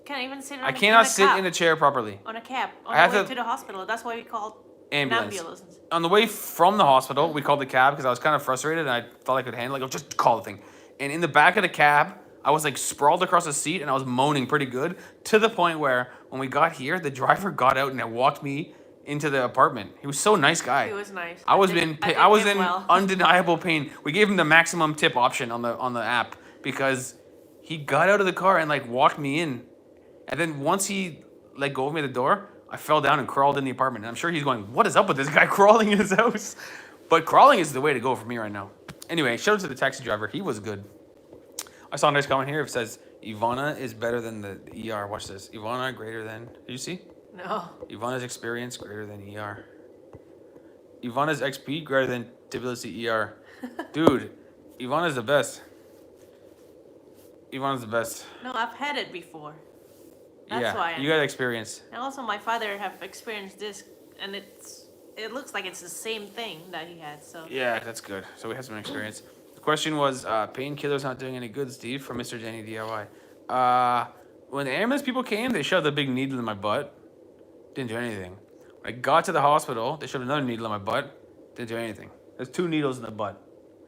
S2: can't even sit
S1: I cannot sit in a chair properly.
S2: on a cab on
S1: I have
S2: the way
S1: to-
S2: to the hospital. That's why we called an
S1: Ambulance.
S2: ambulance.
S1: On the way from the hospital, we called the cab because I was kind of frustrated and I thought I could handle it. Like, oh, just call the thing. And in the back of the cab, I was like sprawled across the seat and I was moaning pretty good to the point where when we got here, the driver got out and walked me into the apartment. He was so nice guy.
S2: He was nice.
S1: I was
S2: think
S1: in
S2: well.
S1: undeniable pain. We gave him the maximum tip option on the app because he got out of the car and like walked me in. And then once he let go of me at the door, I fell down and crawled in the apartment. And I'm sure he's going, what is up with this guy crawling in his house? But crawling is the way to go for me right now. Anyway, shout out to the taxi driver. He was good. I saw a nice comment here. It says, Ivana is better than the ER. Watch this. Ivana greater than, did you see?
S2: No.
S1: Ivana's experience greater than ER. Ivana's XP greater than Tbilisi ER. Dude, Ivana's the best. Ivana's the best.
S2: No, I've had it before. That's
S1: Yeah,
S2: why I
S1: you got
S2: know.
S1: experience.
S2: And also, my father have experienced this, and it looks like it's the same thing that he had. So
S1: Yeah, that's good. So we have some experience. The question was, painkillers not doing any good, Steve, from Mr. Jenny DIY. When the ambulance people came, they shoved a big needle in my butt. Didn't do anything. When I got to the hospital, they shoved another needle in my butt. Didn't do anything. There's 2 needles in the butt.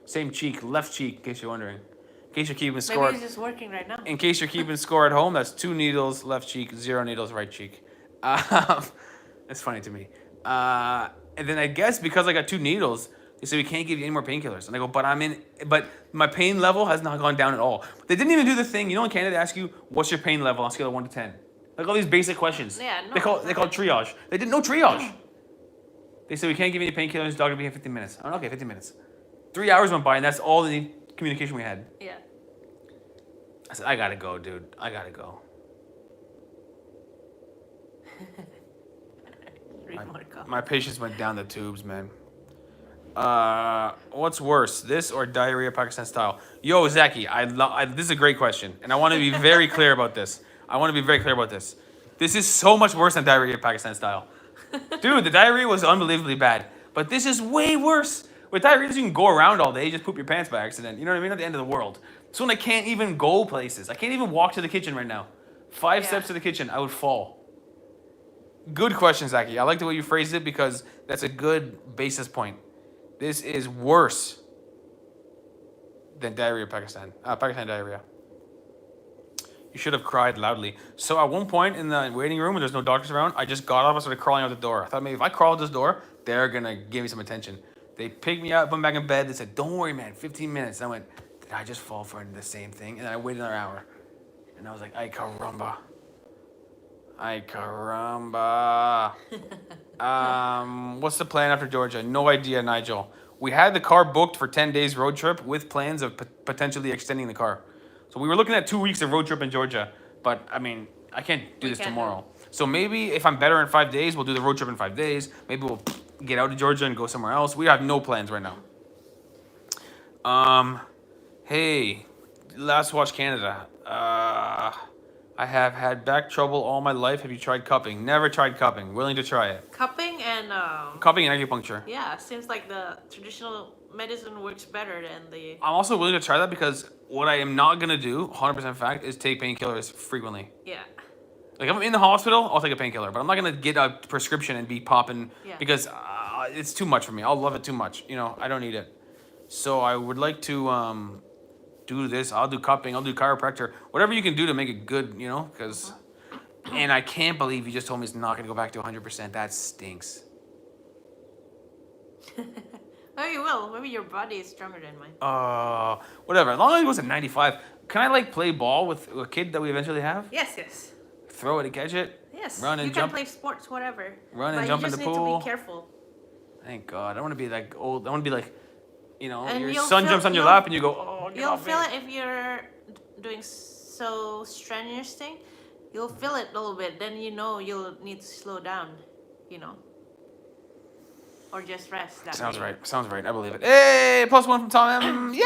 S1: Same cheek, left cheek, in case you're wondering. In case you're keeping score.
S2: maybe it's just working right now.
S1: In case you're keeping score at home, that's 2 needles, left cheek, 0 needles, right cheek. That's funny to me. And then I guess because I got 2 needles, they said we can't give you any more painkillers. And I go, but my pain level has not gone down at all. They didn't even do the thing. You know, in Canada, they ask you, what's your pain level on a scale of 1 to 10? Like all these basic questions.
S2: Yeah, no.
S1: They call it triage. They didn't know triage. They said we can't give you any painkillers. Doctor will be here in 15 minutes. I'm like, okay, 15 minutes. 3 hours went by, and that's all the communication we had.
S2: Yeah.
S1: I said, I gotta go, dude. I gotta go. My patience went down the tubes, man. What's worse, this or diarrhea Pakistan style? Yo, Zaki, this is a great question, and I want to be very clear about this. This is so much worse than diarrhea Pakistan style. Dude, the diarrhea was unbelievably bad, but this is way worse. With diarrhea, you can go around all day, you just poop your pants by accident. You know what I mean? At the end of the world. So when I can't even go places, I can't even walk to the kitchen right now. 5 steps to the kitchen, I would fall. Good question, Zaki. I like the way you phrased it because that's a good basis point. This is worse than diarrhea Pakistan. Pakistan diarrhea. You should have cried loudly. So at one point in the waiting room when there's no doctors around, I just got up and started crawling out the door. I thought maybe if I crawl out this door, they're going to give me some attention. They picked me up, put me back in bed. They said, don't worry, man, 15 minutes. And I went, did I just fall for the same thing? And then I waited another hour. And I was like, ay caramba. Ay caramba. What's the plan after Georgia? No idea, Nigel. We had the car booked for 10 days road trip with plans of potentially extending the car. So we were looking at 2 weeks of road trip in Georgia. But, I mean, I can't do this tomorrow. So maybe if I'm better in 5 days, we'll do the road trip in 5 days. Maybe we'll get out of Georgia and go somewhere else. We have no plans right now. Hey, Last Watch Canada. I have had back trouble all my life. Have you tried cupping? Never tried cupping. Willing to try it.
S2: Cupping and
S1: Cupping and acupuncture.
S2: yeah, seems like the traditional medicine works better than the.
S1: I'm also willing to try that because what I am not gonna do, 100% fact, is take painkillers frequently.
S2: Yeah.
S1: Like if I'm in the hospital, I'll take a painkiller, but I'm not gonna get a prescription and be popping because it's too much for me. I'll love it too much. You know, I don't need it. So I would like to do this. I'll do cupping. I'll do chiropractor. Whatever you can do to make it good. You know, because. And I can't believe you just told me it's not gonna go back to 100%. That stinks.
S2: Maybe you will. Maybe your body is stronger than mine.
S1: Whatever. As long as it goes at 95. Can I like play ball with a kid that we eventually have?
S2: Yes.
S1: Throw it and catch it?
S2: Yes.
S1: Run and
S2: you
S1: jump?
S2: can play sports, whatever.
S1: Run and jump in the
S2: But you just
S1: pool?
S2: need to be careful.
S1: Thank God. I don't want to be like old. I want to be like, you know,
S2: And
S1: your
S2: you'll
S1: son
S2: feel-
S1: jumps on your
S2: you'll-
S1: lap and you go, oh, get
S2: You'll
S1: off me.
S2: feel it if you're doing so strenuous thing. You'll feel it a little bit. Then you know you'll need to slow down. You know. Or just rest.
S1: Sounds right. I believe it. Hey, +1 from Tom M. Yay!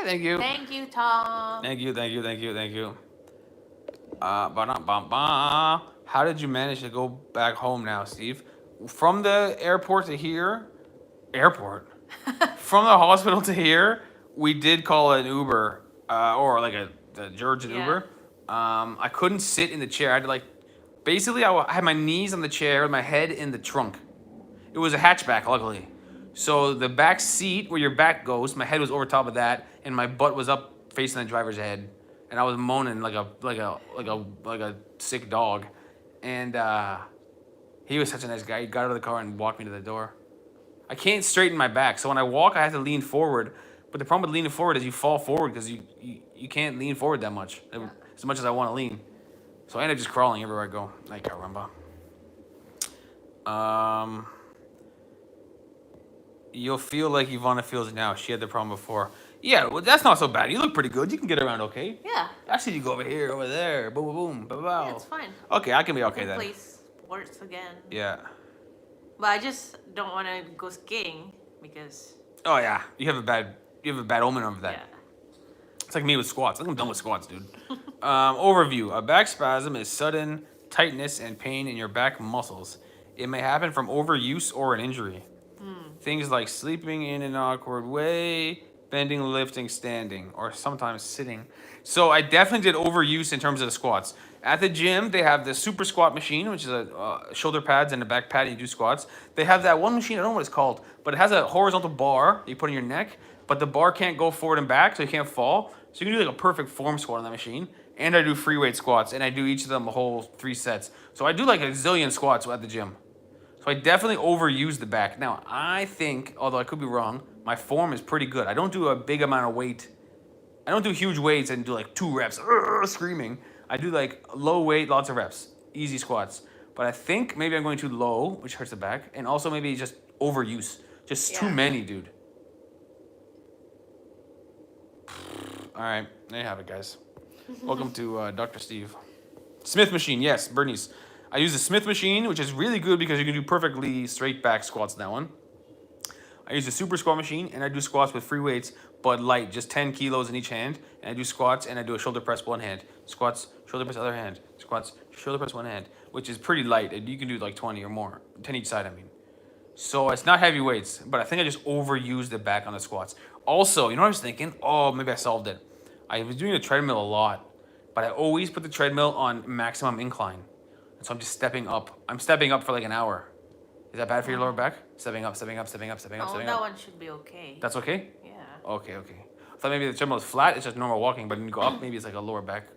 S1: Thank you.
S2: Thank you, Tom.
S1: Thank you. How did you manage to go back home now, Steve? From the airport to here? Airport? From the hospital to here, we did call an Uber, or like a Georgian Uber. I couldn't sit in the chair. I had to like, basically I had my knees on the chair, my head in the trunk. It was a hatchback, luckily. So the back seat where your back goes, my head was over top of that, and my butt was up facing the driver's head, and I was moaning like a sick dog. And he was such a nice guy. He got out of the car and walked me to the door. I can't straighten my back, so when I walk, I have to lean forward. But the problem with leaning forward is you fall forward because you can't lean forward that much, as much as I want to lean. So I end up just crawling everywhere I go. Like caramba. You'll feel like Ivana feels now. She had the problem before. Yeah, well, that's not so bad. You look pretty good. You can get around okay.
S2: Yeah.
S1: I see you go over here, over there. Boom, boom, boom. Bow, bow.
S2: Yeah, it's fine.
S1: Okay, I can be okay
S2: You
S1: then.
S2: play sports again.
S1: Yeah.
S2: But I just don't want to go skiing because
S1: Oh yeah, you have a bad omen of that.
S2: yeah.
S1: It's like me with squats. I think I'm done with squats, dude. Overview: a back spasm is sudden tightness and pain in your back muscles. It may happen from overuse or an injury. Things like sleeping in an awkward way, bending, lifting, standing, or sometimes sitting. So I definitely did overuse in terms of the squats. At the gym, they have the super squat machine, which is a shoulder pads and a back pad, and you do squats. They have that one machine, I don't know what it's called, but it has a horizontal bar that you put in your neck, but the bar can't go forward and back, so you can't fall. So you can do like a perfect form squat on that machine. And I do free weight squats, and I do each of them a whole 3 sets. So I do like a zillion squats at the gym. So I definitely overuse the back. Now, I think, although I could be wrong, my form is pretty good. I don't do a big amount of weight. I don't do huge weights and do like 2 reps, screaming. I do like low weight, lots of reps, easy squats. But I think maybe I'm going too low, which hurts the back, and also maybe just overuse. Just too
S2: Yeah.
S1: many, dude. All right, there you have it, guys. Welcome to Dr. Steve. Smith machine, yes, Bernice. I use the Smith machine, which is really good because you can do perfectly straight back squats in that one. I use the super squat machine, and I do squats with free weights, but light, just 10 kilos in each hand. And I do squats, and I do a shoulder press one hand. Squats, shoulder press other hand. Squats, shoulder press one hand, which is pretty light. And you can do like 20 or more, 10 each side, I mean. So it's not heavy weights, but I think I just overused the back on the squats. Also, you know what I was thinking? Oh, maybe I solved it. I was doing the treadmill a lot, but I always put the treadmill on maximum incline. And so I'm just stepping up. I'm stepping up for like an hour. Is that bad for your lower back? Stepping up, stepping up, stepping up, stepping up,
S2: Oh,
S1: stepping
S2: that
S1: up.
S2: one should be okay.
S1: That's okay?
S2: Yeah.
S1: Okay. I thought maybe the treadmill is flat, it's just normal walking, but when you go up, maybe it's like a lower back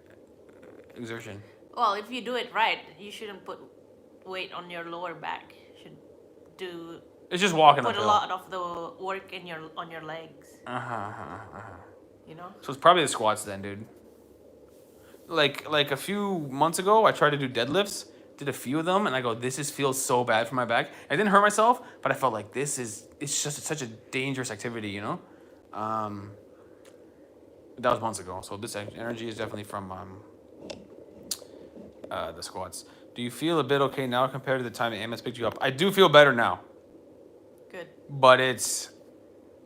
S1: exertion.
S2: Well, if you do it right, you shouldn't put weight on your lower back. You should do
S1: It's just walking
S2: put a
S1: uphill.
S2: lot of the work in your on your legs. You know.
S1: So it's probably the squats then, dude. Like a few months ago, I tried to do deadlifts, did a few of them, and I go, feels so bad for my back. I didn't hurt myself, but I felt like it's just such a dangerous activity, you know. That was months ago, so this energy is definitely from the squats. Do you feel a bit okay now compared to the time the ambulance picked you up? I do feel better now,
S2: Good.
S1: but it's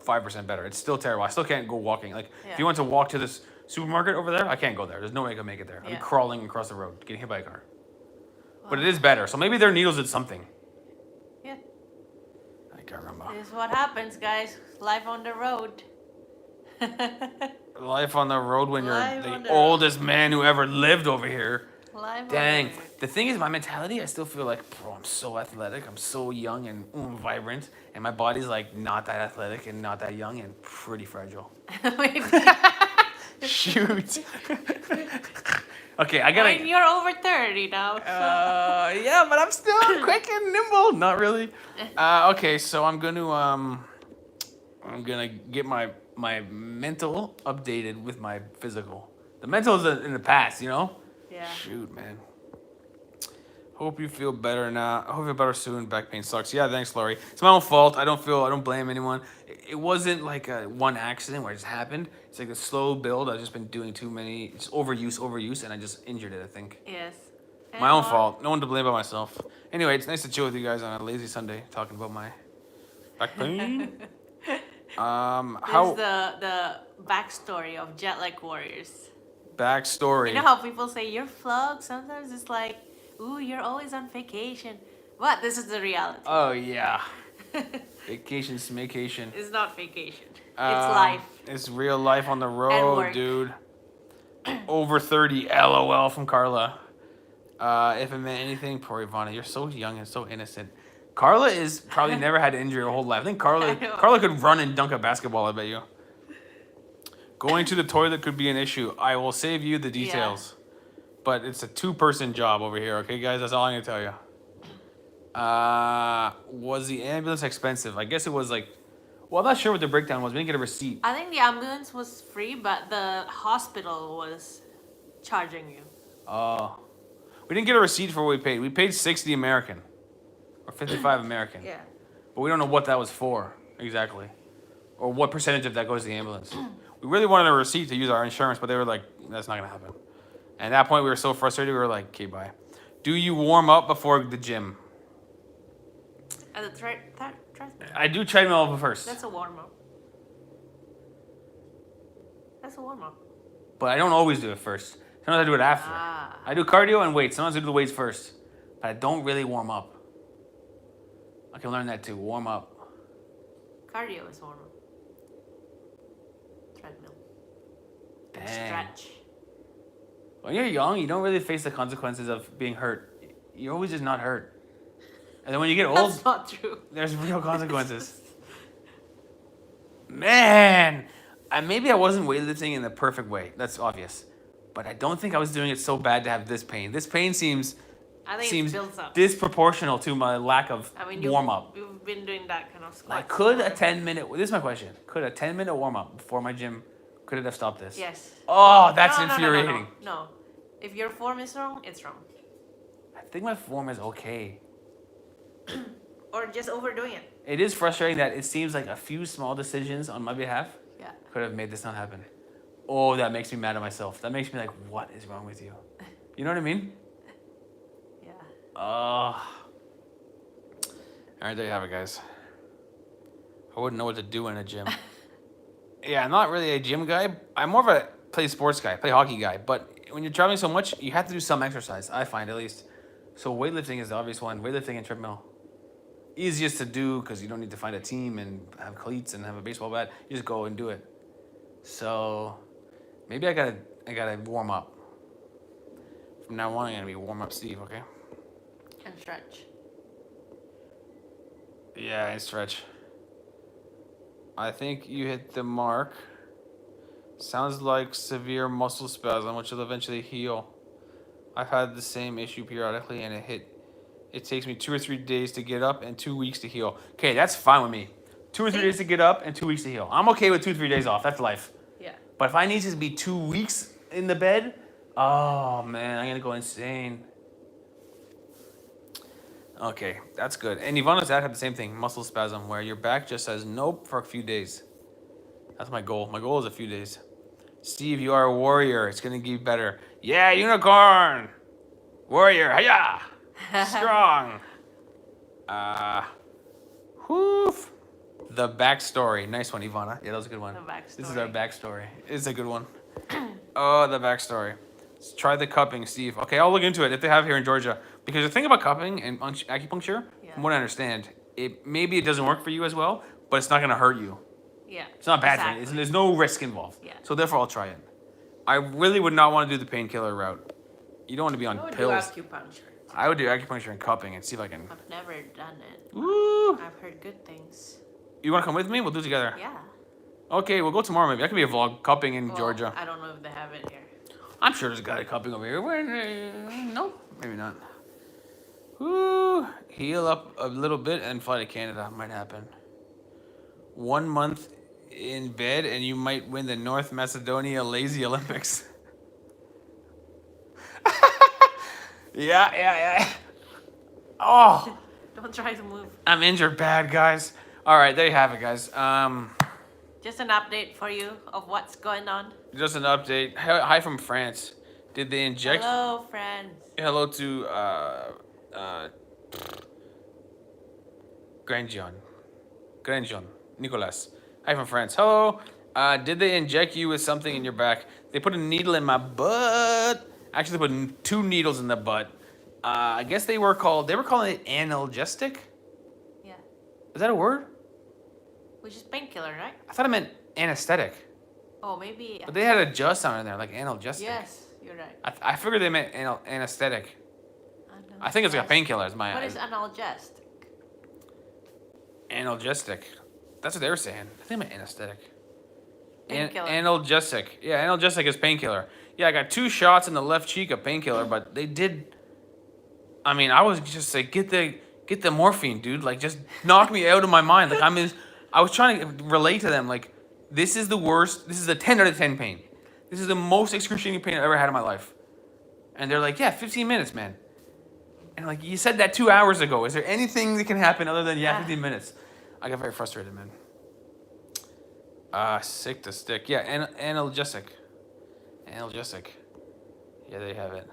S1: 5% better. It's still terrible. I still can't go walking. Like if you
S2: Yeah.
S1: want to walk to this supermarket over there, I can't go there. There's no way I can make it there. I'd be
S2: Yeah.
S1: crawling across the road, getting hit by a car. But it is better. So maybe their needles did something.
S2: Yeah.
S1: I can't remember.
S2: This is what happens, guys. Life on the road.
S1: Life on the road when you're
S2: Life on
S1: the
S2: the
S1: oldest man who ever lived over here.
S2: Life
S1: Dang.
S2: on the road.
S1: The thing is, my mentality, I still feel like, bro, I'm so athletic. I'm so young and vibrant. And my body's like not that athletic and not that young and pretty fragile. Shoot. Okay, I
S2: I mean,
S1: gotta.
S2: you're over 30 now. So.
S1: Yeah, but I'm still quick and nimble. Not really. Okay, so I'm gonna get my mental updated with my physical. The mental is in the past, you know.
S2: Yeah.
S1: Shoot, man. Hope you feel better now. I hope you're better soon. Back pain sucks. Yeah, thanks, Laurie. It's my own fault. I don't blame anyone. It wasn't like a one accident where it just happened. It's like a slow build. I've just been doing too many, just overuse, and I just injured it, I think.
S2: Yes.
S1: My own fault. No one to blame but myself. Anyway, it's nice to chill with you guys on a lazy Sunday, talking about my back pain.
S2: This
S1: How
S2: is the backstory of JetLag Warriors.
S1: backstory?
S2: You know how people say you're flawed? Sometimes it's like, ooh, you're always on vacation. But this is the reality.
S1: Oh yeah, vacation, smacation.
S2: It's not vacation. It's life.
S1: It's real life on the road,
S2: work.
S1: dude. Over 30, LOL from Carla. If it meant anything, poor Ivana, you're so young and so innocent. Carla is probably never had an injury her whole life. I think
S2: I know.
S1: Carla could run and dunk a basketball, I bet you. Going to the toilet could be an issue. I will save you the details. But it's a 2-person job over here, okay, guys? That's all I'm going to tell you. Was the ambulance expensive? I guess it was like... Well, I'm not sure what the breakdown was. We didn't get a receipt.
S2: I think the ambulance was free, but the hospital was charging you.
S1: Oh. We didn't get a receipt for what we paid. We paid 60 American. Or 55 American.
S2: Yeah.
S1: But we don't know what that was for, exactly. Or what percentage of that goes to the ambulance. We really wanted a receipt to use our insurance, but they were like, that's not going to happen. And at that point, we were so frustrated, we were like, okay, bye. Do you warm up before the gym?
S2: At the Trust me.
S1: I do treadmill first.
S2: That's a warm up. That's a warm up.
S1: But I don't always do it first. Sometimes I do it after.
S2: Ah.
S1: I do cardio and weights. Sometimes I do the weights first. But I don't really warm up. I can learn that too. Warm up.
S2: Cardio is warm up. Treadmill.
S1: Dang.
S2: Stretch.
S1: When you're young, you don't really face the consequences of being hurt. You're always just not hurt. And then when you get old,
S2: That's not true.
S1: there's real consequences. Man, maybe I wasn't weightlifting in the perfect way. That's obvious. But I don't think I was doing it so bad to have this pain. This pain seems
S2: I think
S1: seems
S2: it builds up.
S1: disproportional to my lack of
S2: I mean,
S1: warm up.
S2: You've been doing that kind of squat.
S1: Like, could a 10-minute, this is my question, could a 10-minute warm up before my gym, could it have stopped this?
S2: Yes.
S1: Oh, that's
S2: No.
S1: infuriating.
S2: No. If your form is wrong, it's wrong.
S1: I think my form is okay.
S2: Or just overdoing it.
S1: It is frustrating that it seems like a few small decisions on my behalf
S2: Yeah.
S1: could have made this not happen. Oh, that makes me mad at myself. That makes me like, what is wrong with you? You know what I mean?
S2: Yeah.
S1: All right, there you have it, guys. I wouldn't know what to do in a gym. Yeah, I'm not really a gym guy. I'm more of a play sports guy, play hockey guy. But when you're traveling so much, you have to do some exercise, I find at least. So weightlifting is the obvious one. Weightlifting and treadmill. Easiest to do because you don't need to find a team and have cleats and have a baseball bat. You just go and do it. So maybe I gotta warm up. From now on, I'm gonna be warm up Steve, okay?
S2: And stretch.
S1: Yeah, and stretch. I think you hit the mark. Sounds like severe muscle spasm, which will eventually heal. I've had the same issue periodically, and it takes me 2 or 3 days to get up and 2 weeks to heal. Okay, that's fine with me. 2 or 3 days to get up and 2 weeks to heal. I'm okay with 2 or 3 days off. That's life.
S2: Yeah.
S1: But if I need to be 2 weeks in the bed, oh man, I'm gonna go insane. Okay, that's good. And Ivana's dad had the same thing, muscle spasm, where your back just says nope for a few days. That's my goal. My goal is a few days. Steve, you are a warrior. It's gonna get better. Yeah, unicorn. Warrior, hiya. Strong. Whoo. The backstory. Nice one, Ivana. Yeah, that was a good one.
S2: The backstory.
S1: This is our backstory. It's a good one. Oh, the backstory. Let's try the cupping, Steve. Okay, I'll look into it if they have here in Georgia. Because the thing about cupping and acupuncture,
S2: Yeah.
S1: from what I understand, maybe it doesn't work for you as well, but it's not gonna hurt you.
S2: Yeah.
S1: It's not bad
S2: Exactly.
S1: for you. There's no risk involved.
S2: Yeah.
S1: So therefore, I'll try it. I really would not want to do the painkiller route. You don't want to be on
S2: I would
S1: pills.
S2: do acupuncture.
S1: I would do acupuncture and cupping and see if I can.
S2: I've never done it.
S1: Woo!
S2: I've heard good things.
S1: You want to come with me? We'll do it together.
S2: Yeah.
S1: Okay, we'll go tomorrow maybe. That could be a vlog. Cupping in
S2: Well,
S1: Georgia.
S2: I don't know if they have it here.
S1: I'm sure there's a guy cupping over here. No, maybe not. Woo! Heal up a little bit and fly to Canada. Might happen. 1 month in bed and you might win the North Macedonia Lazy Olympics. Yeah. Oh,
S2: Don't try to move.
S1: I'm injured bad, guys. All right, there you have it, guys.
S2: Just an update for you of what's going on.
S1: Just an update. Hi from France. Did they inject?
S2: Hello, friends.
S1: Hello to Grandjean, Nicolas. Hi from France. Hello. Did they inject you with something in your back? They put a needle in my butt. Actually, they put 2 needles in the butt. I guess they were calling it analgesic.
S2: Yeah.
S1: Is that a word?
S2: Which is painkiller, right?
S1: I thought it meant anesthetic.
S2: Oh, maybe.
S1: But they had a just sound in there, like analgesic.
S2: Yes, you're right.
S1: I figured they meant anesthetic. I think it's like a painkiller. Is my
S2: What is analgesic?
S1: analgesic. That's what they were saying. I think I meant anesthetic.
S2: Painkiller.
S1: Analgesic. Yeah, analgesic is painkiller. Yeah, I got 2 shots in the left cheek of painkiller, but they did. I mean, I was just like, get the morphine, dude. Like, just knock me out of my mind. Like, I was trying to relate to them. Like, this is the worst. This is a 10 out of 10 pain. This is the most excruciating pain I've ever had in my life. And they're like, yeah, 15 minutes, man. And like, you said that 2 hours ago. Is there anything that can happen other than 15 minutes? I got very frustrated, man. Sick to stick. Yeah, analgesic. Analgesic. Yeah, there you have it.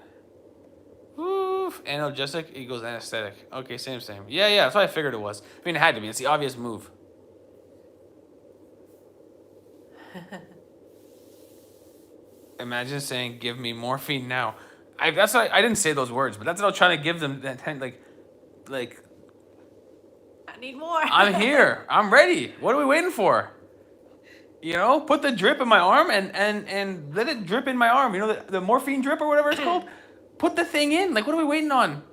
S1: Woo. Oof, analgesic equals anesthetic. Okay, same. Yeah, that's what I figured it was. I mean, it had to be. It's the obvious move. Imagine saying, "Give me morphine now." That's why I didn't say those words, but that's what I was trying to give them. Like
S2: I need more.
S1: I'm here. I'm ready. What are we waiting for? You know, put the drip in my arm and let it drip in my arm. You know, the morphine drip or whatever it's called. Put the thing in. Like, what are we waiting on?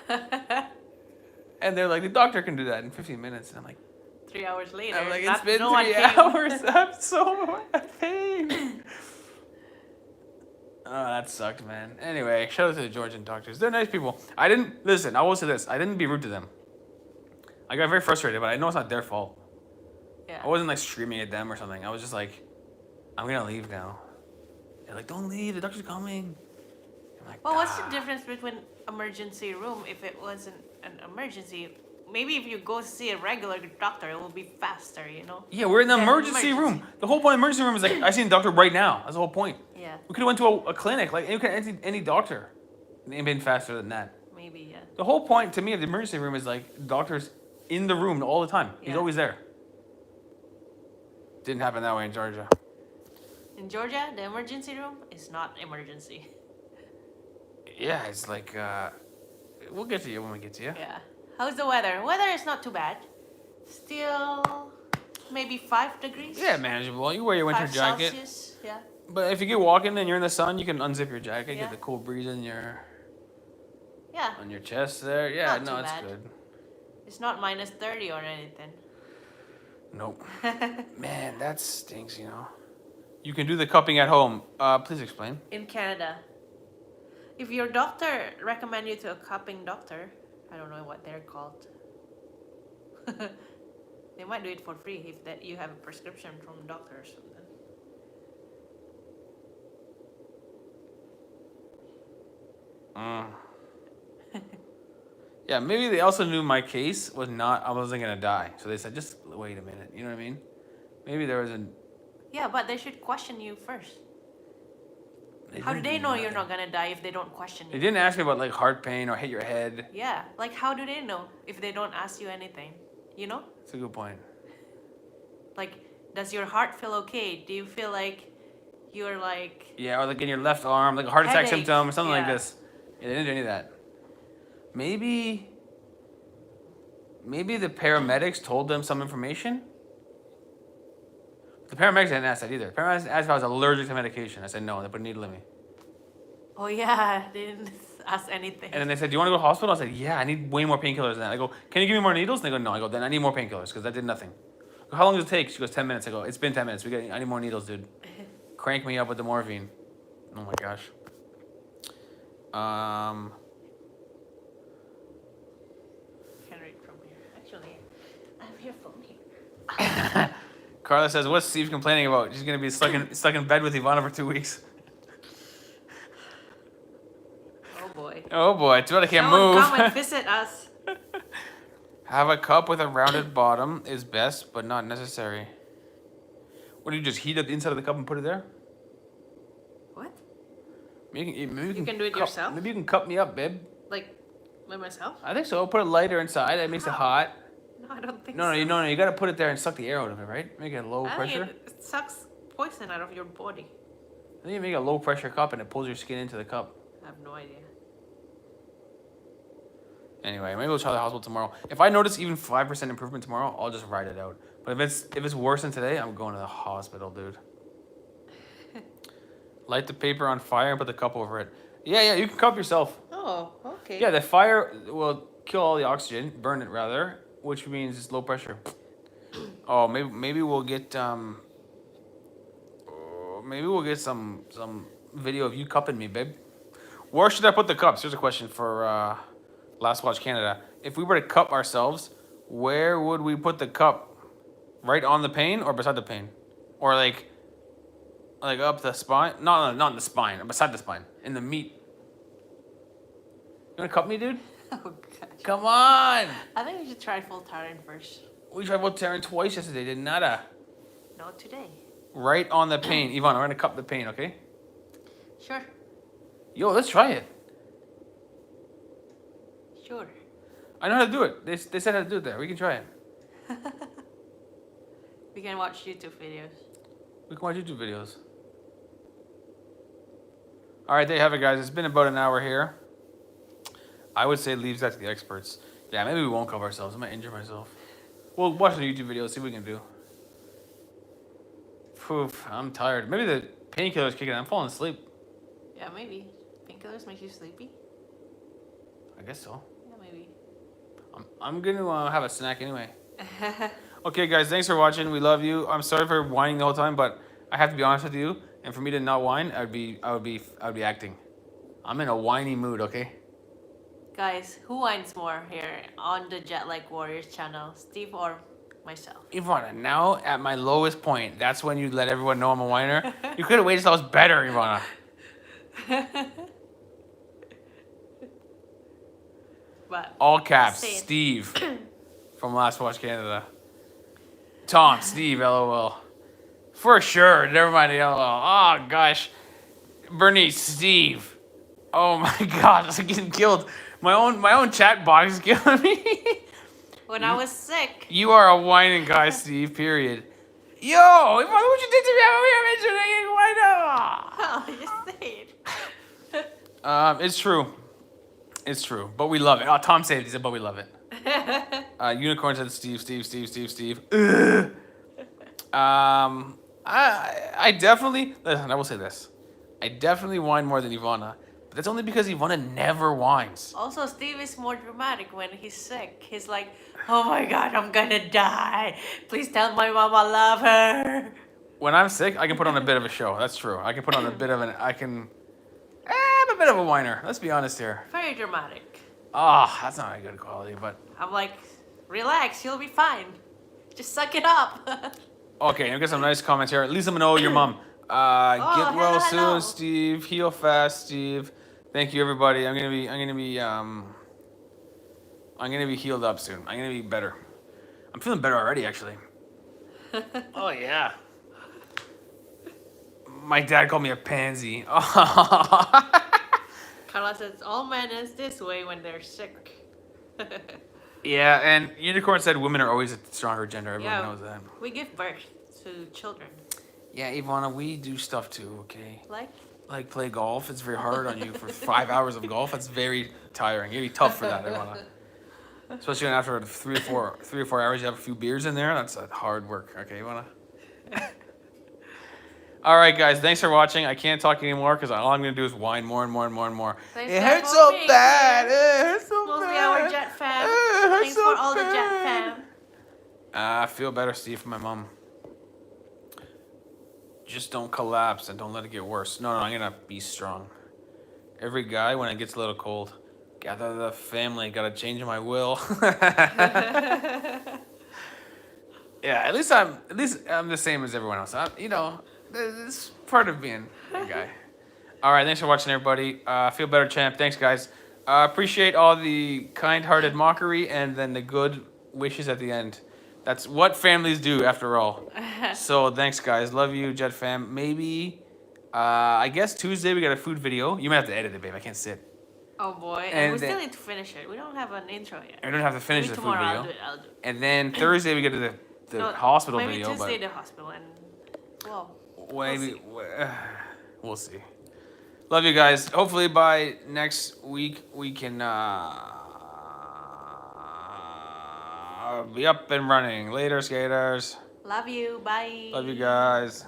S1: And they're like, the doctor can do that in 15 minutes. And I'm like,
S2: 3 hours later.
S1: it's been
S2: no one
S1: 3
S2: came.
S1: hours. I'm so pain. Oh, that sucked, man. Anyway, shout out to the Georgian doctors. They're nice people. I will say this. I didn't be rude to them. I got very frustrated, but I know it's not their fault.
S2: Yeah.
S1: I wasn't like screaming at them or something. I was just like, I'm gonna leave now. They're like, don't leave, the doctor's coming. I'm like,
S2: Well, what's the difference between emergency room if it wasn't an emergency? Maybe if you go see a regular doctor, it will be faster, you know?
S1: Yeah, we're in the
S2: Than
S1: emergency room. The whole point of the emergency room is like, I see the doctor right now. That's the whole point.
S2: Yeah,
S1: We could have went to a clinic, like any doctor. They've been faster than that.
S2: maybe, yeah.
S1: The whole point to me of the emergency room is like, the doctor's in the room all the time. He's
S2: Yeah.
S1: always there. Didn't happen that way in Georgia.
S2: In Georgia, the emergency room is not emergency.
S1: Yeah, it's like, we'll get to you when we get to you.
S2: Yeah. How's the weather? Weather is not too bad. Still, maybe 5 degrees.
S1: Yeah, manageable. You wear your winter
S2: 5
S1: jacket.
S2: Celsius. Yeah.
S1: But if you get walking and you're in the sun, you can unzip your jacket,
S2: Yeah.
S1: get the cool breeze in your
S2: Yeah.
S1: on your chest there. Yeah,
S2: Not
S1: no,
S2: too
S1: it's
S2: bad.
S1: good.
S2: It's not minus 30 or anything.
S1: Nope. Man, that stinks, you know. You can do the cupping at home. Please explain.
S2: In Canada, if your doctor recommend you to a cupping doctor, I don't know what they're called. They might do it for free if that you have a prescription from a doctor or something.
S1: Yeah, maybe they also knew my case was not, I wasn't going to die. So they said, just wait a minute. You know what I mean? Maybe there was an.
S2: Yeah, but they should question you first.
S1: They
S2: How do
S1: didn't
S2: they know
S1: nothing.
S2: you're not gonna die if they don't question
S1: They
S2: you?
S1: didn't ask me about like heart pain or hit your head.
S2: Yeah, like how do they know if they don't ask you anything? You know?
S1: That's a good point.
S2: Like, does your heart feel okay? Do you feel like you're like
S1: Yeah, or like in your left arm, like a heart attack
S2: Headache,
S1: symptom or something like
S2: yeah.
S1: this. Yeah, they didn't do any of that. Maybe the paramedics told them some information. The paramedics didn't ask that either. The paramedics asked if I was allergic to medication. I said no, and they put a needle in me.
S2: oh yeah, they didn't ask anything.
S1: And then they said, do you want to go to the hospital? I said, yeah, I need way more painkillers than that. I go, can you give me more needles? And they go, no. I go, then I need more painkillers because that did nothing. I go, how long does it take? She goes, 10 minutes. I go, it's been 10 minutes. I need more needles, dude. Crank me up with the morphine. Oh my gosh.
S2: Can read from here. Actually, I have your phone here.
S1: Carla says, what's Steve complaining about? She's going to be stuck in bed with Ivana for 2 weeks.
S2: Oh boy.
S1: Oh boy, too bad I can't
S2: Someone
S1: move.
S2: come and visit us.
S1: Have a cup with a rounded bottom is best, but not necessary. What do you just heat up the inside of the cup and put it there?
S2: What?
S1: Maybe you
S2: You can do it
S1: cup,
S2: yourself?
S1: Maybe you can cup me up, babe.
S2: Like by myself?
S1: I think so. Put a lighter inside. That makes it hot.
S2: No, I don't think
S1: No,
S2: so.
S1: you gotta put it there and suck the air out of it, right? Make it a low
S2: I
S1: pressure.
S2: think it sucks poison out of your body.
S1: I think you make a low pressure cup and it pulls your skin into the cup.
S2: I have no idea.
S1: Anyway, maybe we'll try the hospital tomorrow. If I notice even 5% improvement tomorrow, I'll just ride it out. But if it's worse than today, I'm going to the hospital, dude. Light the paper on fire and put the cup over it. Yeah, you can cup yourself.
S2: Oh, okay.
S1: Yeah, the fire will kill all the oxygen, burn it rather, which means it's low pressure. Oh, maybe we'll get some video of you cupping me, babe. Where should I put the cups? Here's a question for Last Watch Canada. If we were to cup ourselves, where would we put the cup? Right on the pane or beside the pane? Or like up the spine? No, not in the spine, beside the spine. In the meat. You wanna cup me, dude?
S2: Oh gosh.
S1: Come on!
S2: I think we should try Voltaren first.
S1: We tried Voltaren twice yesterday, did nada.
S2: No, today.
S1: Right on the pane. Yvonne, we're gonna cup the pane, okay?
S2: Sure.
S1: Yo, let's try it.
S2: Sure.
S1: I know how to do it. They said how to do it there. We can try it.
S2: We can watch YouTube videos.
S1: We can watch YouTube videos. All right, there you have it, guys. It's been about an hour here. I would say leave that to the experts. Yeah, maybe we won't cover ourselves. I might injure myself. We'll watch the YouTube video, see what we can do. Poof, I'm tired. Maybe the painkiller's kicking in. I'm falling asleep.
S2: Yeah, maybe. Painkillers make you sleepy?
S1: I guess so.
S2: Yeah, maybe.
S1: I'm gonna have a snack anyway. Okay, guys, thanks for watching. We love you. I'm sorry for whining the whole time, but I have to be honest with you. And for me to not whine, I would be acting. I'm in a whiny mood. Okay.
S2: Guys, who whines more here on the JetLag Warriors channel? Steve or myself?
S1: Ivana, now at my lowest point, that's when you let everyone know I'm a whiner. You could have waited till I was better, Ivana.
S2: But
S1: All caps,
S2: say it.
S1: Steve from Last Watch Canada. Tom, Steve, LOL. For sure. Never mind the LOL. Oh, gosh. Bernice, Steve. Oh, my gosh. I'm getting killed. My own chat box is killing me.
S2: When I was sick.
S1: You are a whining guy, Steve, period. Yo, what would you think to me?
S2: Oh, just say it.
S1: It's true. It's true. But we love it. Oh, Tom saved it. He said, but we love it. Unicorn said Steve. Ugh. I definitely, listen, I will say this. I definitely whine more than Ivana. But that's only because Ivana never whines.
S2: Also, Steve is more dramatic when he's sick. He's like, oh my god, I'm gonna die. Please tell my mom I love her.
S1: When I'm sick, I can put on a bit of a show. That's true. I can put on a bit of I'm a bit of a whiner. Let's be honest here.
S2: Very dramatic.
S1: Ah, that's not a good quality, but...
S2: I'm like, relax, you'll be fine. Just suck it up.
S1: Okay, I'll get some nice comments here. At least I'm gonna know your mom. Get well
S2: hello.
S1: soon, Steve. Heal fast, Steve. Thank you, everybody. I'm gonna be healed up soon. I'm gonna be better. I'm feeling better already, actually. Oh yeah. My dad called me a pansy.
S2: Carla says, all men is this way when they're sick.
S1: Yeah, and Unicorn said women are always a stronger gender. Everyone
S2: Yeah.
S1: knows that.
S2: We give birth to children.
S1: Yeah, Ivana, we do stuff too, okay?
S2: Like
S1: Play golf. It's very hard on you for 5 hours of golf. That's very tiring. You'd be tough for that, Ivana. Especially when after 3 or 4 hours you have a few beers in there. That's hard work. Okay, Ivana? All right, guys. Thanks for watching. I can't talk anymore because all I'm going to do is whine more and more and more and more.
S2: Thanks
S1: It
S2: guys
S1: hurts
S2: for
S1: so
S2: being
S1: bad.
S2: here.
S1: It hurts so
S2: Mostly
S1: bad.
S2: our Jet fam.
S1: It hurts
S2: Thanks
S1: so
S2: for all the Jet
S1: bad.
S2: fam.
S1: I feel better, Steve, from my mom. Just don't collapse and don't let it get worse. No, I'm gonna be strong. Every guy, when it gets a little cold, gather the family. Gotta change my will. Yeah, at least I'm the same as everyone else. This is part of being a guy. All right, thanks for watching, everybody. Feel better, champ. Thanks, guys. Appreciate all the kind-hearted mockery and then the good wishes at the end. That's what families do, after all. So thanks, guys. Love you, Jet fam. Maybe, I guess Tuesday we got a food video. You might have to edit it, babe. I can't sit.
S2: Oh boy,
S1: And
S2: and we
S1: then-
S2: still need to finish it. We don't have an intro yet.
S1: I don't have to finish
S2: Maybe
S1: the food
S2: tomorrow
S1: video.
S2: I'll do it.
S1: And then Thursday we get to the
S2: No,
S1: hospital
S2: maybe
S1: video.
S2: Tuesday the hospital and well,
S1: But maybe we'll see. Love you guys. Hopefully by next week we can be up and running. Later, skaters.
S2: love you. Bye.
S1: Love you guys.